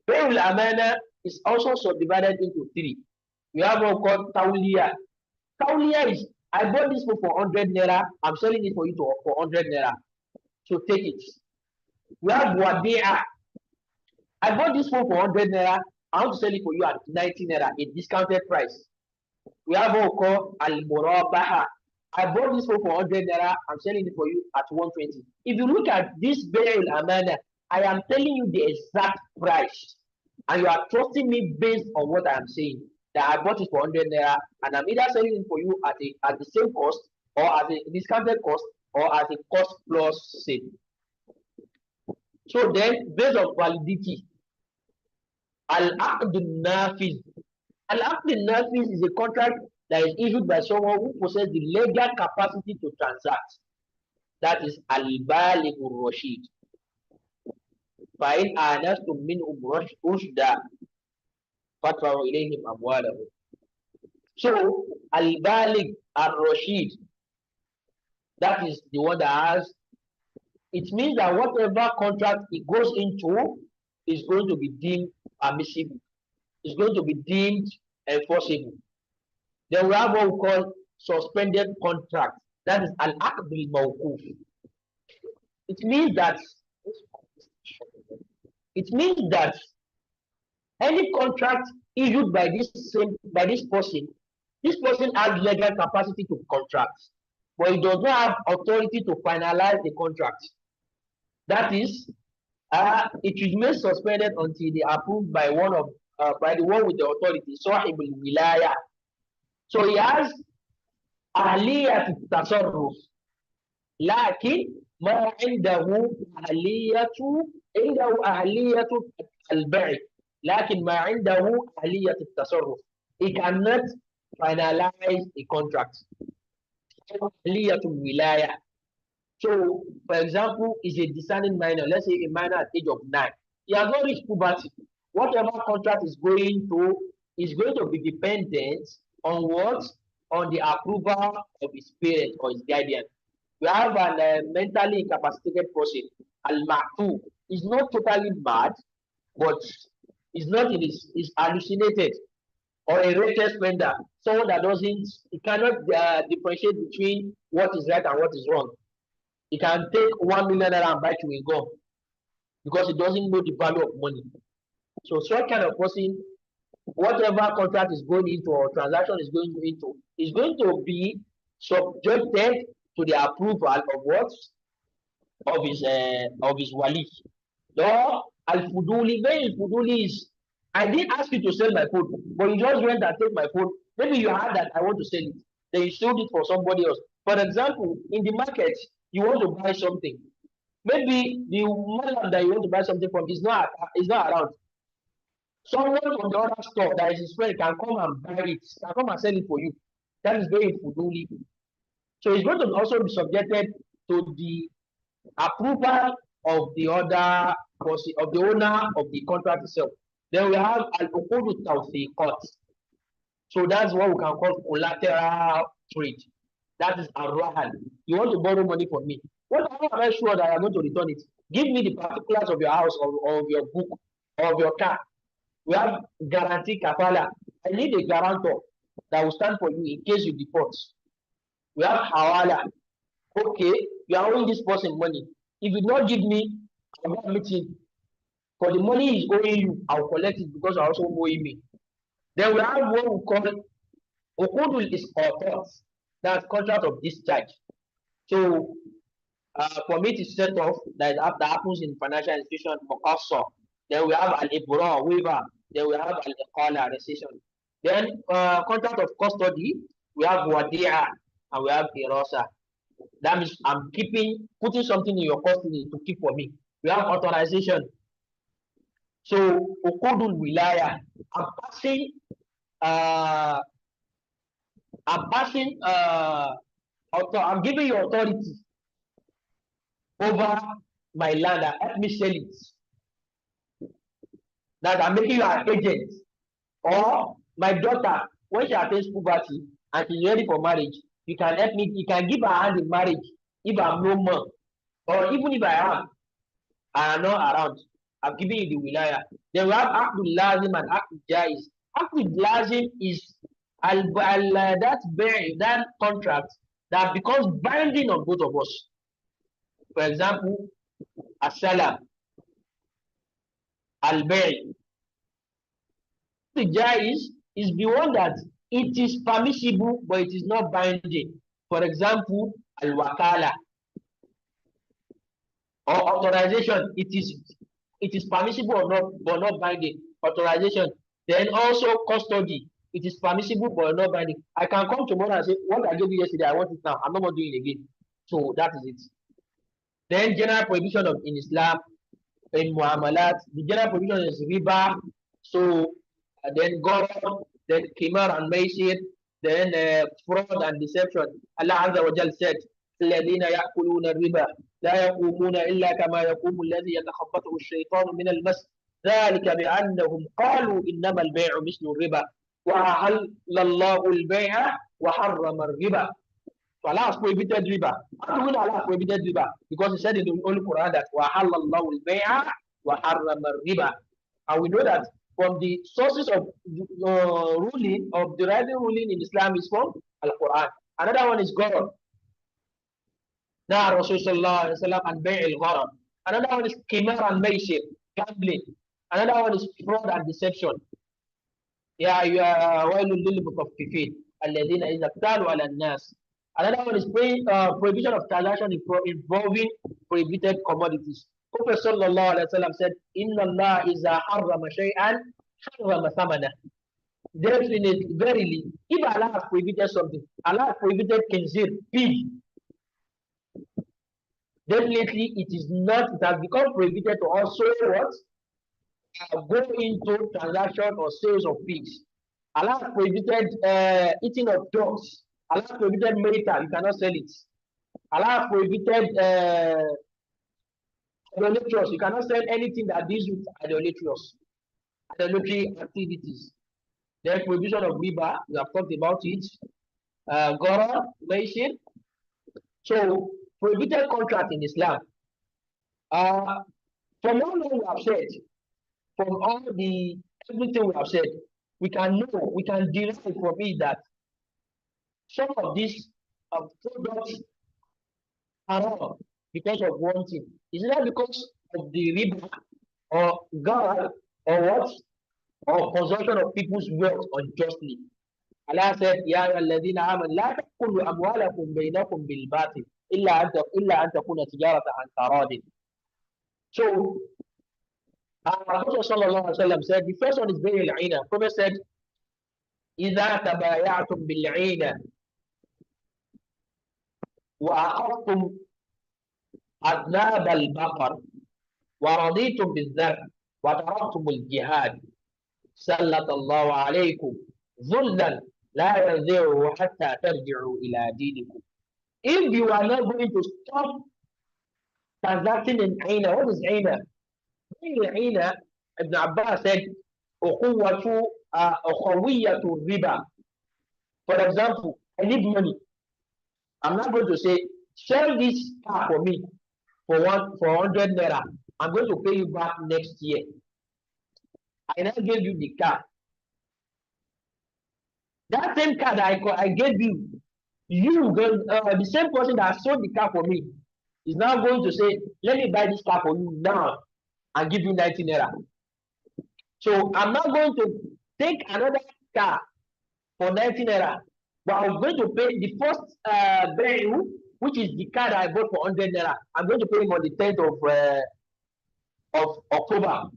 Speaker 1: Bay'ul amana is also subdivided into three. We have one called tawliya. Tawliya is, I bought this phone for 100 naira, I'm selling it for you for 100 naira. So take it. We have wadi'a. I bought this phone for 100 naira, I want to sell it for you at 90 naira, a discounted price. We have what we call al-murabaha. I bought this phone for 100 naira, I'm selling it for you at 120. If you look at this bay'ul amana, I am telling you the exact price, and you are trusting me based on what I am saying. That I bought it for 100 naira, and I'm either selling it for you at the same cost, or at a discounted cost, or at a cost plus sale. So then, based on validity, al-aqd nafiz. Al-aqd nafiz is a contract that is issued by someone who possesses the legal capacity to transact. That is al-baligh rashid. فَإِنْ آنَسْتُم مِّنْهُمْ رُشْدًا فَادْفَعُوا إِلَيْهِمْ أَمْوَالَهُم. So al-baligh ar-rashid, that is the one that has. It means that whatever contract it goes into is going to be deemed permissible. It's going to be deemed enforceable. Then we have what we call suspended contract. That is an aqd al-mawquf. It means that any contract issued by this person has legal capacity to contract, but he does not have authority to finalize the contract. That is, it is made suspended until they are approved by by the one with the authority, sahib al-wilaya. So he has ahliyat tasarruf, lakin ma indahu ahliyatu al-bai', lakin ma indahu ahliyat tasarruf. He cannot finalize a contract. Ahliyat al-wilaya. So, for example, is a discerning minor. Let's say a minor at the age of 9. He has not reached puberty. Whatever contract is going to be dependent on what? On the approval of his parent or his guardian. We have a mentally incapacitated person, al-ma'fu. He's not totally mad, but he's not in he's hallucinated, or a reckless spender, someone that he cannot differentiate between what is right and what is wrong. He can take 1 million naira and buy chewing gum because he doesn't know the value of money. So such kind of person, whatever contract is going into or transaction is going into, is going to be subjected to the approval of what? Of his wali. No, al-fuduli, where al-fuduli is, I didn't ask you to sell my food, but you just went and take my food. Maybe you had that I want to sell it. Then you sold it for somebody else. For example, in the market, you want to buy something. Maybe the man that you want to buy something from is not around. Someone from the other store that is his friend can come and buy it, can come and sell it for you. That is very fuduli. So it's going to also be subjected to the approval of the other person, of the owner of the contract itself. Then we have al-uqud tawthiqat. So that's what we can call collateral trade. That is ar-rahan. You want to borrow money from me. What am I sure that I am going to return it? Give me the particulars of your house or of your book or of your car. We have guarantee kafala. I need a guarantor that will stand for you in case you default. We have hawala. Okay, you are owing this person money. If you not give me, I will not meet him. For the money he is owing you, I will collect it because I also owing me. Then we have what we call uqudul isqatat. That's contract of discharge. So for me to set off, that happens in financial institution, muqassar. Then we have al-ibra, waiver. Then we have al-iqala, rescission. Then contract of custody, we have wadi'a and we have irasa. That means I'm putting something in your custody to keep for me. We have authorization. So uqudul wilaya, I'm giving you authority over my land and help me sell it. That I'm making you an agent. Or my daughter, when she attains puberty and she's ready for marriage, you can help me, you can give her hand in marriage if I'm no more. Or even if I am not around, I'm giving you the wilaya. Then we have Akdul Lazim and Akdul Jais. Akdul Lazim is that contract that becomes binding on both of us. For example, As-Salam, Al-Bay'. The Jais is the one that it is permissible, but it is not binding. For example, Al-Wakala or authorization. It is permissible or not, but not binding. Authorization. Then also custody. It is permissible but not binding. I can come tomorrow and say, what I gave you yesterday, I want it now. I'm not doing it again. So that is it. Then general prohibition in Islam in muamalat. The general provision is riba. So then gharar, then kimar and maisir, then fraud and deception. Allah Azza wa Jal said, الذين يأكلون الربا لا يقومون إلا كما يقوم الذي يتخبطه الشيطان من المس ذلك بأنهم قالوا إنما البيع مثل الربا وأحل الله البيع وحرم الربا. So Allah has prohibited riba. How do we know Allah has prohibited riba? Because He said in the Holy Quran that وَحَلَّ اللَّهُ الْبَيْعَ وَحَرَّمَ الرِّبَا. And we know that from the sources of ruling, of deriving ruling in Islam is from Al-Quran. Another one is Gharar. Now Rasul Sallallahu Alaihi Wasallam and Bay' al-Gharar. Another one is Qimar and Maysir, gambling. Another one is fraud and deception. يا ويل للمطففين الذين إذا اكتالوا على الناس. Another one is prohibition of transaction involving prohibited commodities. Prophet sallallahu alaihi wasallam said, "Inna Allah iza harrama shay'an harrama thamana." Definitely, verily, if Allah has prohibited something, Allah has prohibited khinzir, pig. Definitely, it is not. It has become prohibited to also what? Go into transaction or sales of pigs. Allah has prohibited eating of dogs. Allah has prohibited marital, you cannot sell it. Allah has prohibited idolatrous, you cannot sell anything that deals with idolatry activities. Then prohibition of riba, we have talked about it. Gharar, maisir. So prohibited contract in Islam. From all we have said, from all the everything we have said, we can derive from it that some of these products are wrong because of one thing. Is it not because of the riba or God or what? Or possession of people's wealth unjustly? Allah said, Ya ayyuhalladhina amanu la ta'kulu amwalakum bainakum bil batil illa an takuna tijaratan an taradin. So Prophet sallallahu alaihi wasallam said the first one is bay'ul 'ina. Prophet said, إذا تبايعتم بالعينة وأخذتم أذناب البقر ورضيتم بالذر وتركتم الجهاد سلط الله عليكم ذلا لا ينزعه حتى ترجعوا إلى دينكم. If you are not going to stop transacting in Aina, what is Aina? Aina, Ibn Abbas said, أخوية الربا. For example, I need money. I'm not going to say, sell this car for me for 100 naira. I'm going to pay you back next year. I now gave you the car. That same car that I gave you, the same person that sold the car for me is now going to say, let me buy this car for you now and give you 90 naira. So I'm not going to take another car for 90 naira, but I'm going to pay the first value, which is the car that I bought for 100 naira. I'm going to pay him on the 10th of October.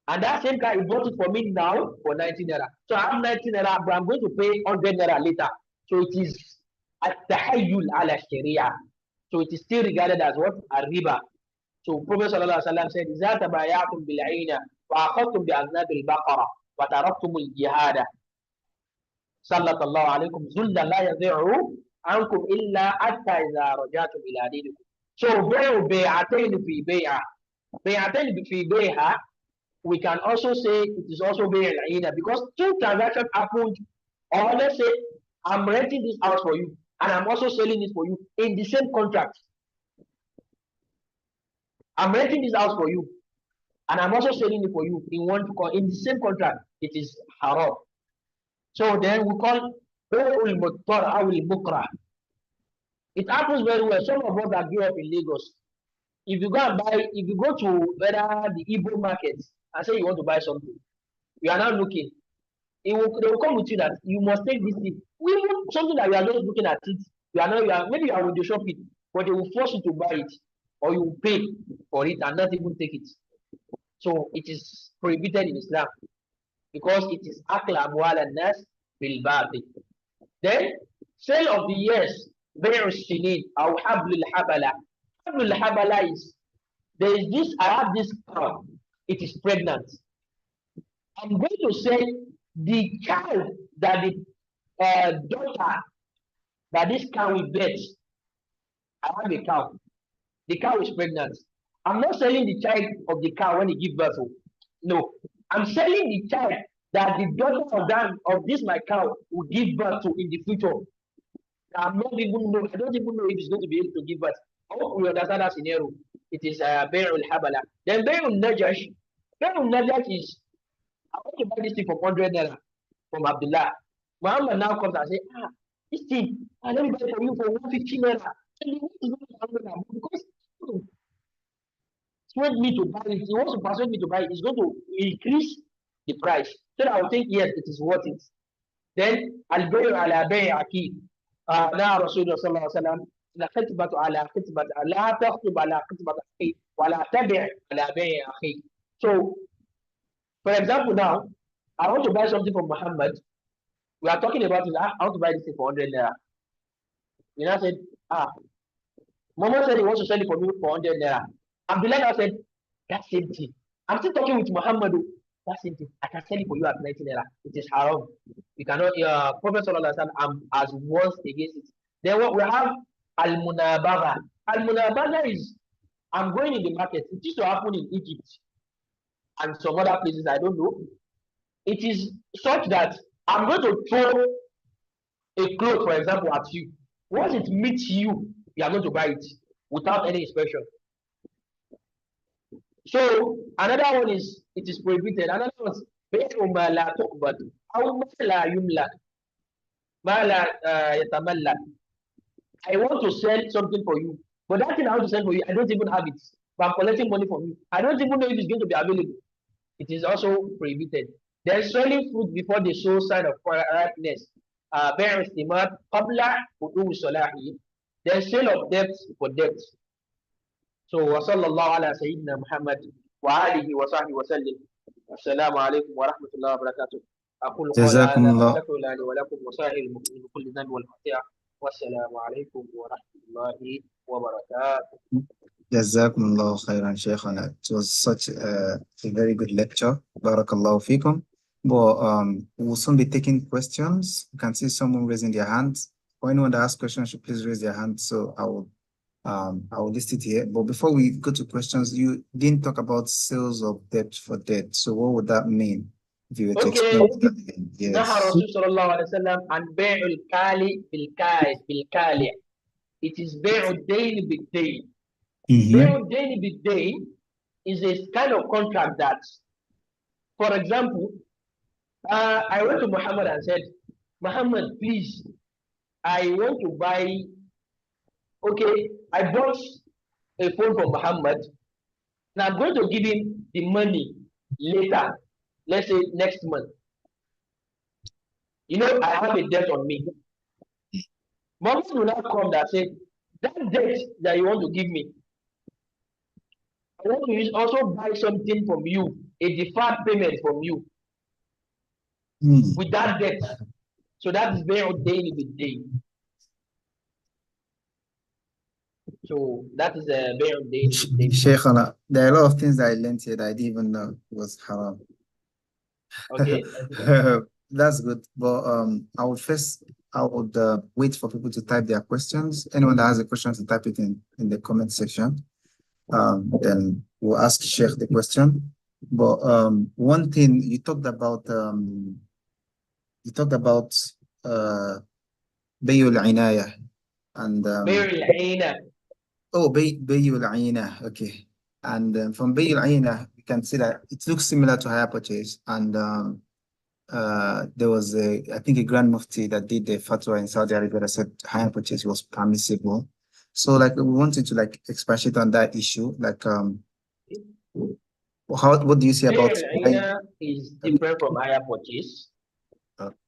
Speaker 1: And that same car, he bought it for me now for 90 naira. So I have 90 naira, but I'm going to pay 100 naira later. So it is at-tahayyul ala sharia. So it is still regarded as what? A riba. So Prophet sallallahu alaihi wasallam said, إذا تبايعتم بالعينة وأخذتم بأذناب البقرة وتركتم الجهاد سلط الله عليكم ذلا لا يضيع عنكم إلا حتى إذا رجعتم إلى دينكم. So بيعتين في بيعها, we can also say it is also بيع العينة, because two transactions happened, or let's say I'm renting this house for you and I'm also selling it for you in the same contract. I'm renting this house for you and I'm also selling it for you in the same contract. It is haram. So then we call it happens very well. Some of us that grew up in Lagos, if you go to whether the Igbo market and say you want to buy something, you are not looking. They will come with you that you must take this thing. We want something that you are just looking at it. Maybe you are with the shopping, but they will force you to buy it, or you will pay for it and not even take it. So it is prohibited in Islam because it is akla amwal an-nas bil batil. Then sale of the years, bay'u sinin or hablul habala. Hablul habala is there is this, I have this cow, it is pregnant. I'm going to say the child that the daughter that this cow will birth, I have a cow. The cow is pregnant. I'm not selling the child of the cow when it gives birth. Oh. No, I'm selling the child that the daughter of that of this my cow will give birth to in the future. I'm not even know. I don't even know if it's going to be able to give birth. I hope we understand that scenario. It is Bay'ul Habala. Then Bay'ul Najash. Bay'ul Najash is I want to buy this thing for 100 naira from Abdullah. Muhammad now comes and say, this thing, let me buy it for you for 150 naira. And he wants to buy it for 100 naira because he wants me to buy it. He wants to persuade me to buy it. He's going to increase the price. So that I will think, yes, it is worth it. Then Al-Bay'u ala Bay' Akid. Na Rasulullah sallallahu alaihi wasallam. La khitbatu ala khitbati. La takhtub ala khitbati akhi. Wa la tabi' ala bay' akhi. So, for example, now, I want to buy something from Muhammad. We are talking about it. I want to buy this thing for 100 naira. You know, I said, Muhammad said he wants to sell it for me for 100 naira. Abdullah said, that same thing. I'm still talking with Muhammad. That same thing. I can sell it for you at 90 naira. It is haram. You cannot, Prophet Sallallahu Alaihi Wasallam as once against it. Then what we have, Al-Munabaga. Al-Munabaga is, I'm going in the market. It used to happen in Egypt and some other places, I don't know. It is such that I'm going to throw a cloth, for example, at you. Once it meets you, you are going to buy it without any inspection. So another one is it is prohibited. Another one is I want to sell something for you, but that thing I want to sell for you, I don't even have it. But I'm collecting money from you. I don't even know if it's going to be available. It is also prohibited. There's selling fruit before the show sign of ripeness. There's sale of debts for debts. So وصلى الله على سيدنا محمد وآله وصحبه وسلم. السلام عليكم ورحمة الله وبركاته. أقول قولي
Speaker 2: جزاكم
Speaker 1: هذا
Speaker 2: الله
Speaker 1: وأستغفر لي ولكم وسائر المؤمنين بكل ذنب والخطيئة. والسلام عليكم ورحمة الله وبركاته.
Speaker 2: جزاكم الله خيرا شيخنا. It was such a very good lecture. Barakallahu fikum. But we'll soon be taking questions. You can see someone raising their hands. For anyone that has questions, should please raise their hand. So I will list it here. But before we go to questions, you didn't talk about sales of debt for debt. So what would that mean? If you were to explain that again.
Speaker 1: نهى
Speaker 2: Yes.
Speaker 1: الرسول صلى الله عليه وسلم عن بيع الكالي بالكالي. It is بيع الدين بالدين. بيع الدين بالدين is a kind of contract that, for example, I went to Muhammad and said, Muhammad, please, I want to buy, okay, I bought a phone from Muhammad, and I'm going to give him the money later, let's say next month. You know, I have a debt on me. Muhammad will not come and say, that debt that you want to give me, I want to also buy something from you, a deferred payment from you with that debt. So that is very daily with day. So that is a very daily with day.
Speaker 2: Shaykhana, there are a lot of things that I learned here that I didn't even know was haram.
Speaker 1: Okay.
Speaker 2: That's good. But I would wait for people to type their questions. Anyone that has a question to type it in the comment section. Then we'll ask Sheikh the question. But one thing you talked about Bayul Inaya and
Speaker 1: Bayul Inaya.
Speaker 2: Oh, Bayul Inaya. Okay. And from Bayul Inaya, we can see that it looks similar to hire purchase. And there was I think a Grand Mufti that did the fatwa in Saudi Arabia that said hire purchase was permissible. So like we wanted to like expatiate on that issue. Like what do you say about
Speaker 1: Bayul is different from hire purchase,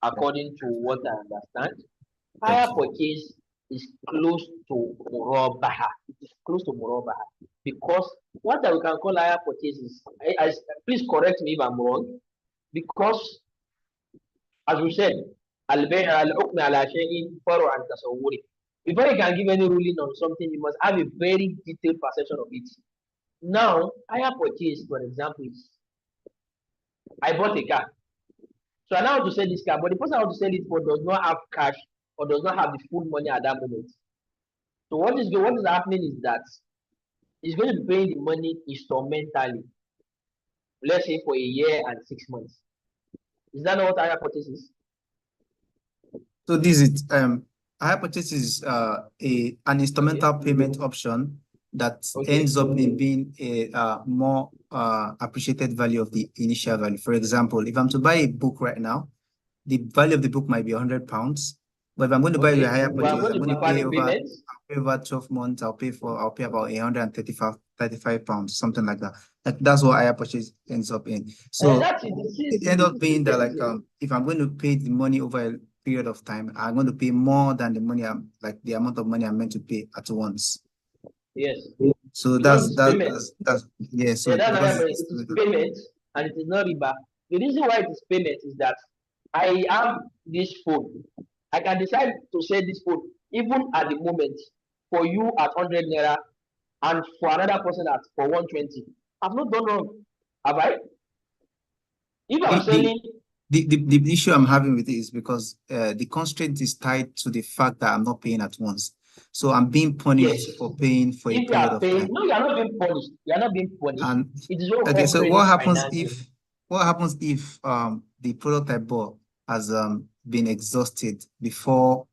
Speaker 1: according to what I understand. Hire purchase is close to Murabaha. It is close to Murabaha because what we can call hire purchase is, please correct me if I'm wrong, because as we said, before you can give any ruling on something, you must have a very detailed perception of it. Now, hire purchase, for example, is I bought a car. So I now want to sell this car, but the person I want to sell it for does not have cash or does not have the full money at that moment. So what is happening is that he's going to be paying the money instrumentally, let's say for a year and 6 months. Is that not what hire purchase is?
Speaker 2: So this is hire purchase is an
Speaker 1: Okay.
Speaker 2: instrumental payment option that
Speaker 1: Okay.
Speaker 2: ends up in being a more appreciated value of the initial value. For example, if I'm to buy a book right now, the value of the book might be £100, but if I'm going to buy a
Speaker 1: Okay.
Speaker 2: higher
Speaker 1: We are
Speaker 2: purchase,
Speaker 1: going
Speaker 2: I'm
Speaker 1: to
Speaker 2: going to
Speaker 1: defer
Speaker 2: pay
Speaker 1: the
Speaker 2: over
Speaker 1: payments.
Speaker 2: 12 months. I'll pay about 135 pounds, something like that. Like that's what higher purchase ends up in.
Speaker 1: And
Speaker 2: So
Speaker 1: that is
Speaker 2: it ends up being that like
Speaker 1: the
Speaker 2: if I'm going to pay the money over a period of time, I'm going to pay more than the money the amount of money I'm meant to pay at once.
Speaker 1: yes.
Speaker 2: So
Speaker 1: Because it's payment.
Speaker 2: that's yeah.
Speaker 1: Yeah,
Speaker 2: So
Speaker 1: that's
Speaker 2: because
Speaker 1: what I mean. It is payment and it is not riba. The reason why it is payment is that I have this phone. I can decide to sell this phone even at the moment for you at 100 naira and for another person at for 120. I've not done wrong, have I? If I'm
Speaker 2: the, the
Speaker 1: selling,
Speaker 2: the issue I'm having with it is because the constraint is tied to the fact that I'm not paying at once. So I'm being
Speaker 1: yes.
Speaker 2: punished for paying for a
Speaker 1: If you
Speaker 2: period
Speaker 1: are
Speaker 2: of
Speaker 1: paying,
Speaker 2: time.
Speaker 1: no, you are not being punished. You are not being punished.
Speaker 2: And
Speaker 1: It is what we
Speaker 2: okay,
Speaker 1: call
Speaker 2: so
Speaker 1: credit financing.
Speaker 2: what happens if the product I bought has been exhausted before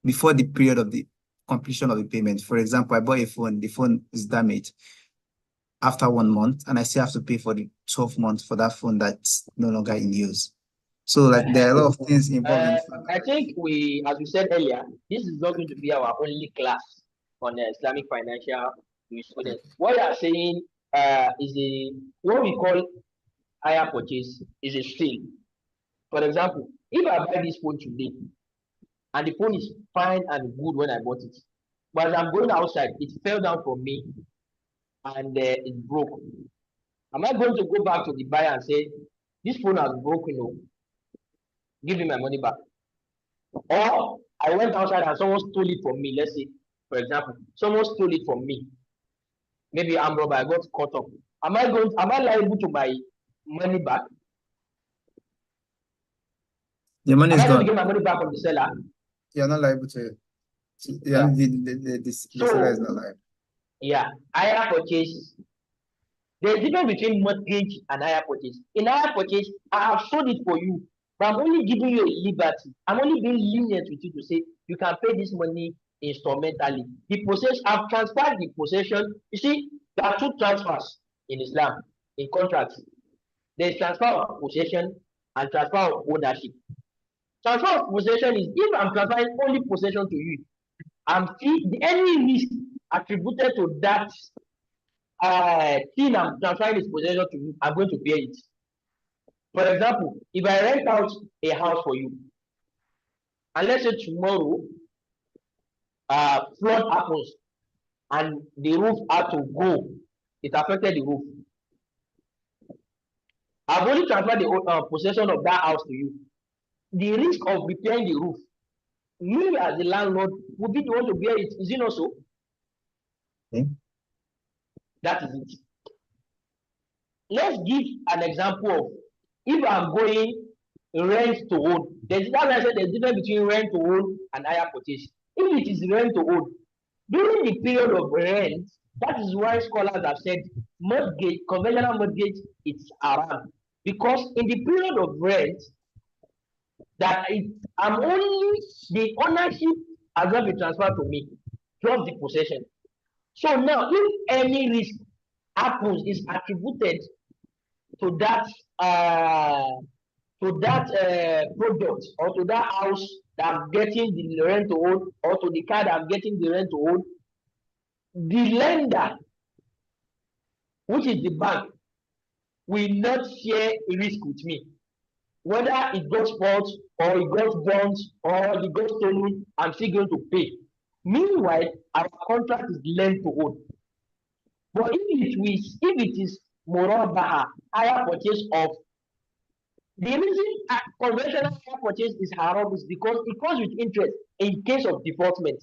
Speaker 2: the period of the completion of the payment? For example, I bought a phone, the phone is damaged after 1 month, and I still have to pay for the 12 months for that phone that's no longer in use. So like there are a lot of things involved in
Speaker 1: Uh,
Speaker 2: the fact
Speaker 1: I think as we said earlier, this is not going to be our only class on Islamic financial
Speaker 2: that
Speaker 1: jurisprudence. What you are saying is what we call hire purchase is a sale. For example, if I buy this phone today and the phone is fine and good when I bought it, but as I'm going outside, it fell down from me and it broke. Am I going to go back to the buyer and say, this phone has broken, oh, give me my money back? Or I went outside and someone stole it from me. Let's say, for example, someone stole it from me. Maybe I'm robber, I got caught up. Am I liable to my money back?
Speaker 2: your money
Speaker 1: Am
Speaker 2: is
Speaker 1: I going to
Speaker 2: gone.
Speaker 1: get my money back from the seller?
Speaker 2: You're not liable
Speaker 1: Yeah.
Speaker 2: the seller is
Speaker 1: So
Speaker 2: not liable.
Speaker 1: yeah, hire purchase. There's a difference between mortgage and hire purchase. In hire purchase, I have sold it for you, but I'm only giving you a liberty. I'm only being lenient with you to say you can pay this money instrumentally. The possession, I've transferred the possession. You see, there are two transfers in Islam, in contracts. There's transfer of possession and transfer of ownership. Transfer of possession is if I'm transferring only possession to you, I'm any risk attributed to that thing I'm transferring this possession to you, I'm going to bear it. For example, if I rent out a house for you, and let's say tomorrow flood happens and the roof had to go, it affected the roof. I've only transferred the possession of that house to you. The risk of repairing the roof, me as the landlord would be the one to bear it. Is it not so?
Speaker 2: Okay.
Speaker 1: That is it. Let's give an example of if I'm going rent to own. That's why I said there's difference between rent to own and hire purchase. If it is rent to own, during the period of rent, that is why scholars have said mortgage, conventional mortgage, it's haram. Because in the period of rent, I'm only the ownership has not been transferred to me, just the possession. So now, if any risk happens, is attributed to that uh, product or to that house that I'm getting the rent to own or to the car that I'm getting the rent to own, the lender, which is the bank, will not share risk with me. Whether it got spoiled or it got burnt or it got stolen, I'm still going to pay. Meanwhile, our contract is lent to own. But if it is murabaha, higher purchase of the reason conventional hire purchase is haram is because it comes with interest in case of defaultment.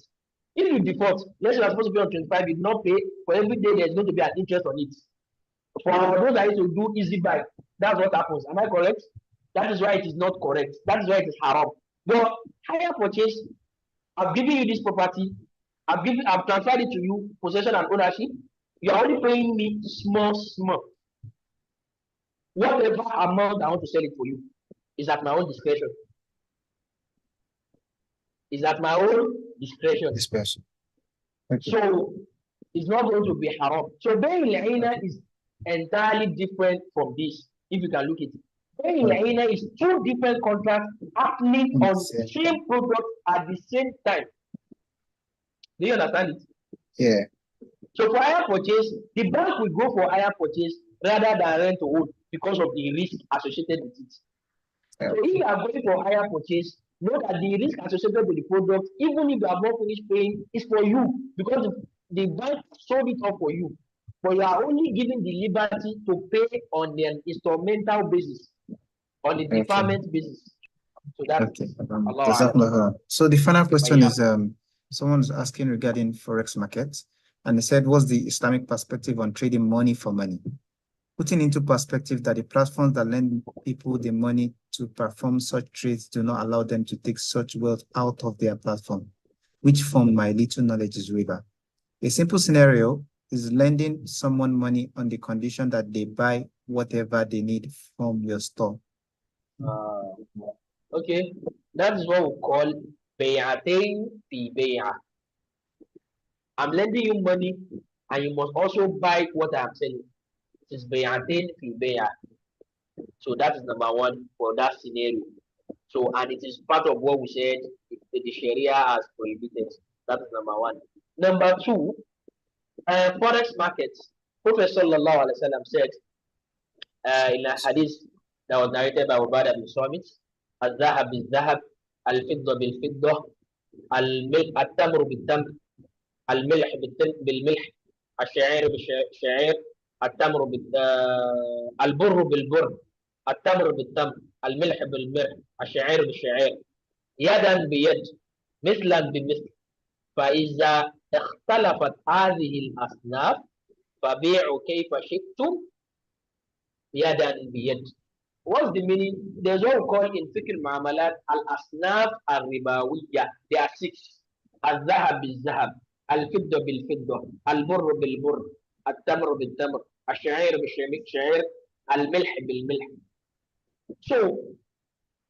Speaker 1: If you default, let's say you're supposed to pay on 25, you did not pay, for every day there's going to be an interest on it. For those that used to do easy buy, that's what happens. Am I correct? That is why it is not correct. That is why it is haram. But hire purchase, I've given you this property, I've transferred it to you, possession and ownership. You're only paying me small. Whatever amount I want to sell it for you is at my own discretion. Is at my own discretion.
Speaker 2: Discretion. Okay.
Speaker 1: So it's not going to be haram. So Bay'ul Aina is entirely different from this, if you can look at it. Bay'ul Aina is two different contracts happening on the same product at the same time. Do you understand it?
Speaker 2: Yeah.
Speaker 1: So for hire purchase, the bank will go for hire purchase rather than rent to own because of the risk associated with it. So if you are going for hire purchase, know that the risk associated with the product, even if you have not finished paying, is for you because the bank sold it up for you. But you are only given the liberty to pay on an instrumental basis, on a deferment basis. So that's
Speaker 2: So the final question is someone's asking regarding forex markets, and they said, what's the Islamic perspective on trading money for money? Putting into perspective that the platforms that lend people the money to perform such trades do not allow them to take such wealth out of their platform, which from my little knowledge is riba. A simple scenario is lending someone money on the condition that they buy whatever they need from your store.
Speaker 1: Okay, that is what we call bay'atayn fi bay'a. I'm lending you money and you must also buy what I'm selling. It is bay'atayn fi bay'a. So that is number one for that scenario. So, and it is part of what we said the Sharia has prohibited. That is number one. Number two, forex markets. Prophet Sallallahu Alaihi Wasallam said in a hadith that was narrated by Ubadah bin Samit, الذهب بالذهب الفضة بالفضة الملح التمر بالتمر الملح بالملح الشعير بالشعير التمر البر بالبر التمر بالتمر الملح بالملح الشعير بالشعير يدا بيد مثلا بمثل فإذا اختلفت هذه الأصناف فبيعوا كيف شئتم يدا بيد. What's the meaning? There's what we call in fiqh al-mu'amalat al-asnaf al-ribawiyya. There are six. Al-zahab bil-zahab, al-fidda bil-fidda, al-burr bil-burr, al-tamr bil-tamr, al-sha'ir bil-sha'ir, al-milh bil-milh. So,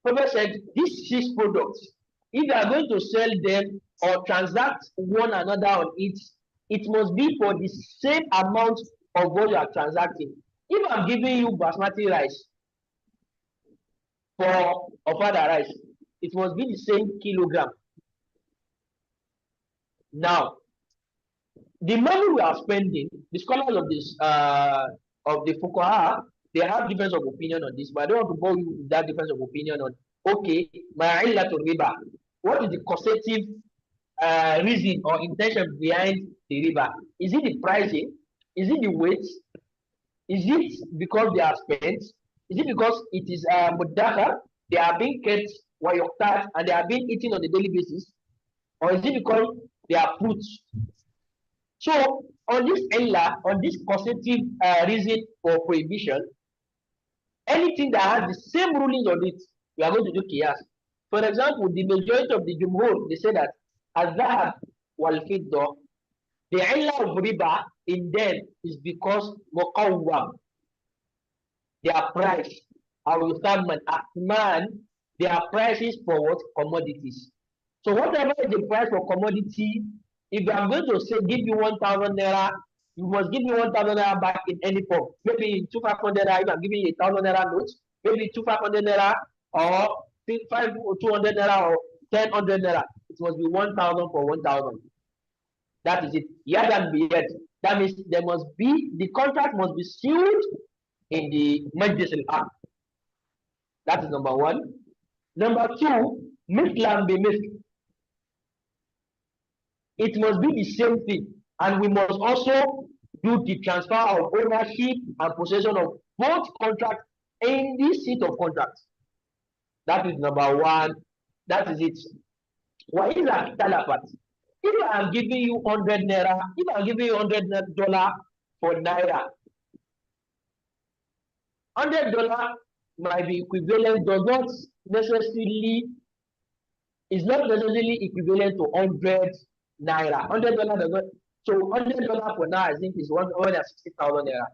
Speaker 1: Prophet said, these six products, if you are going to sell them or transact one another on it must be for the same amount of what you are transacting. If I'm giving you basmati rice for ofada rice, it must be the same kilogram. Now, the money we are spending, the scholars of the fuqaha, they have difference of opinion on this, but I don't want to bore you with that difference of opinion on. Okay, ma'illatu riba. What is the causative reason or intention behind the riba? Is it the pricing? Is it the weight? Is it because they are spent? Is it because it is mudakhar, they are being kept wayoktat and they are being eaten on a daily basis? Or is it because they are fruits? So on this illa, on this causative reason for prohibition, anything that has the same rulings on it, we are going to do qiyas. For example, the majority of the jumhur, they say that al-dhahab wal-fidda, the illa of riba in them is because muqawwam, their price, or man, their prices for what? Commodities. So whatever is the price for commodity, if I'm going to say give you 1,000 naira, you must give me 1,000 naira back in any form. Maybe in 2,500 naira, if I'm giving you 1,000 naira notes, maybe 2,500 naira or 200 naira or 1,000 naira. It must be 1,000 for 1,000. That is it. Yad and biyad. That means there must be, the contract must be sealed in the Majlis al-Aqd. That is number one. Number two, mislan bi misl. It must be the same thing. And we must also do the transfer of ownership and possession of both contracts in this seat of contracts. That is number one. That is it. Why is that talafat? If I'm giving you 100 naira, if I'm giving you $100 for naira, $100 might be equivalent, does not necessarily, is not necessarily equivalent to 100 naira. $100 does not, so $100 for now I think is 160,000 naira.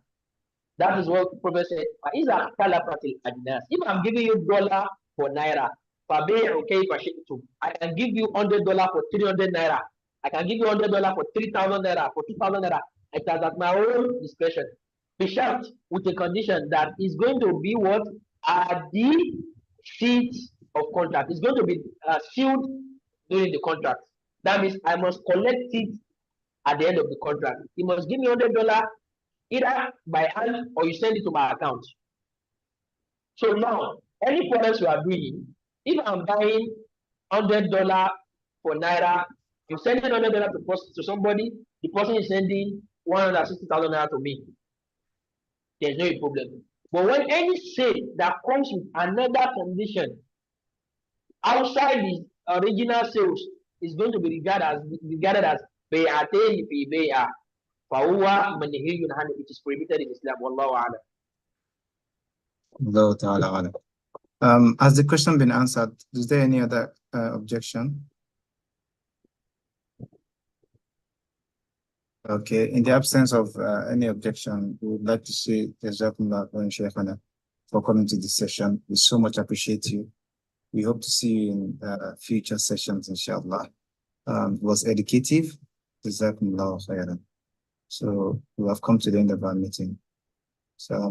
Speaker 1: That is what Prophet said. If I'm giving you dollar for naira, I can give you $100 for 300 naira. I can give you $100 for 3,000 naira, for 2,000 naira. It is at my own discretion. Be short with a condition that is going to be what are the seats of contract. It's going to be sealed during the contract. That means I must collect it at the end of the contract. You must give me $100 either by hand or you send it to my account. So now, any products you are doing, if I'm buying $100 for naira, you send $100 to somebody, the person is sending 160,000 naira to me. There's no problem. But when any sale that comes with another condition outside the original sales is going to be regarded as bay'atayn fi bay'a. فهو منهي عنه. It is prohibited in Islam. Wallahu a'lam.
Speaker 2: Allah Ta'ala alam. Has the question been answered? Is there any other objection? Okay, in the absence of any objection, we would like to say Jazakumullah khairan Shaykhana for coming to this session. We so much appreciate you. We hope to see you in future sessions, inshallah. It was educative. Jazakumullah khairan. So we have come to the end of our meeting. So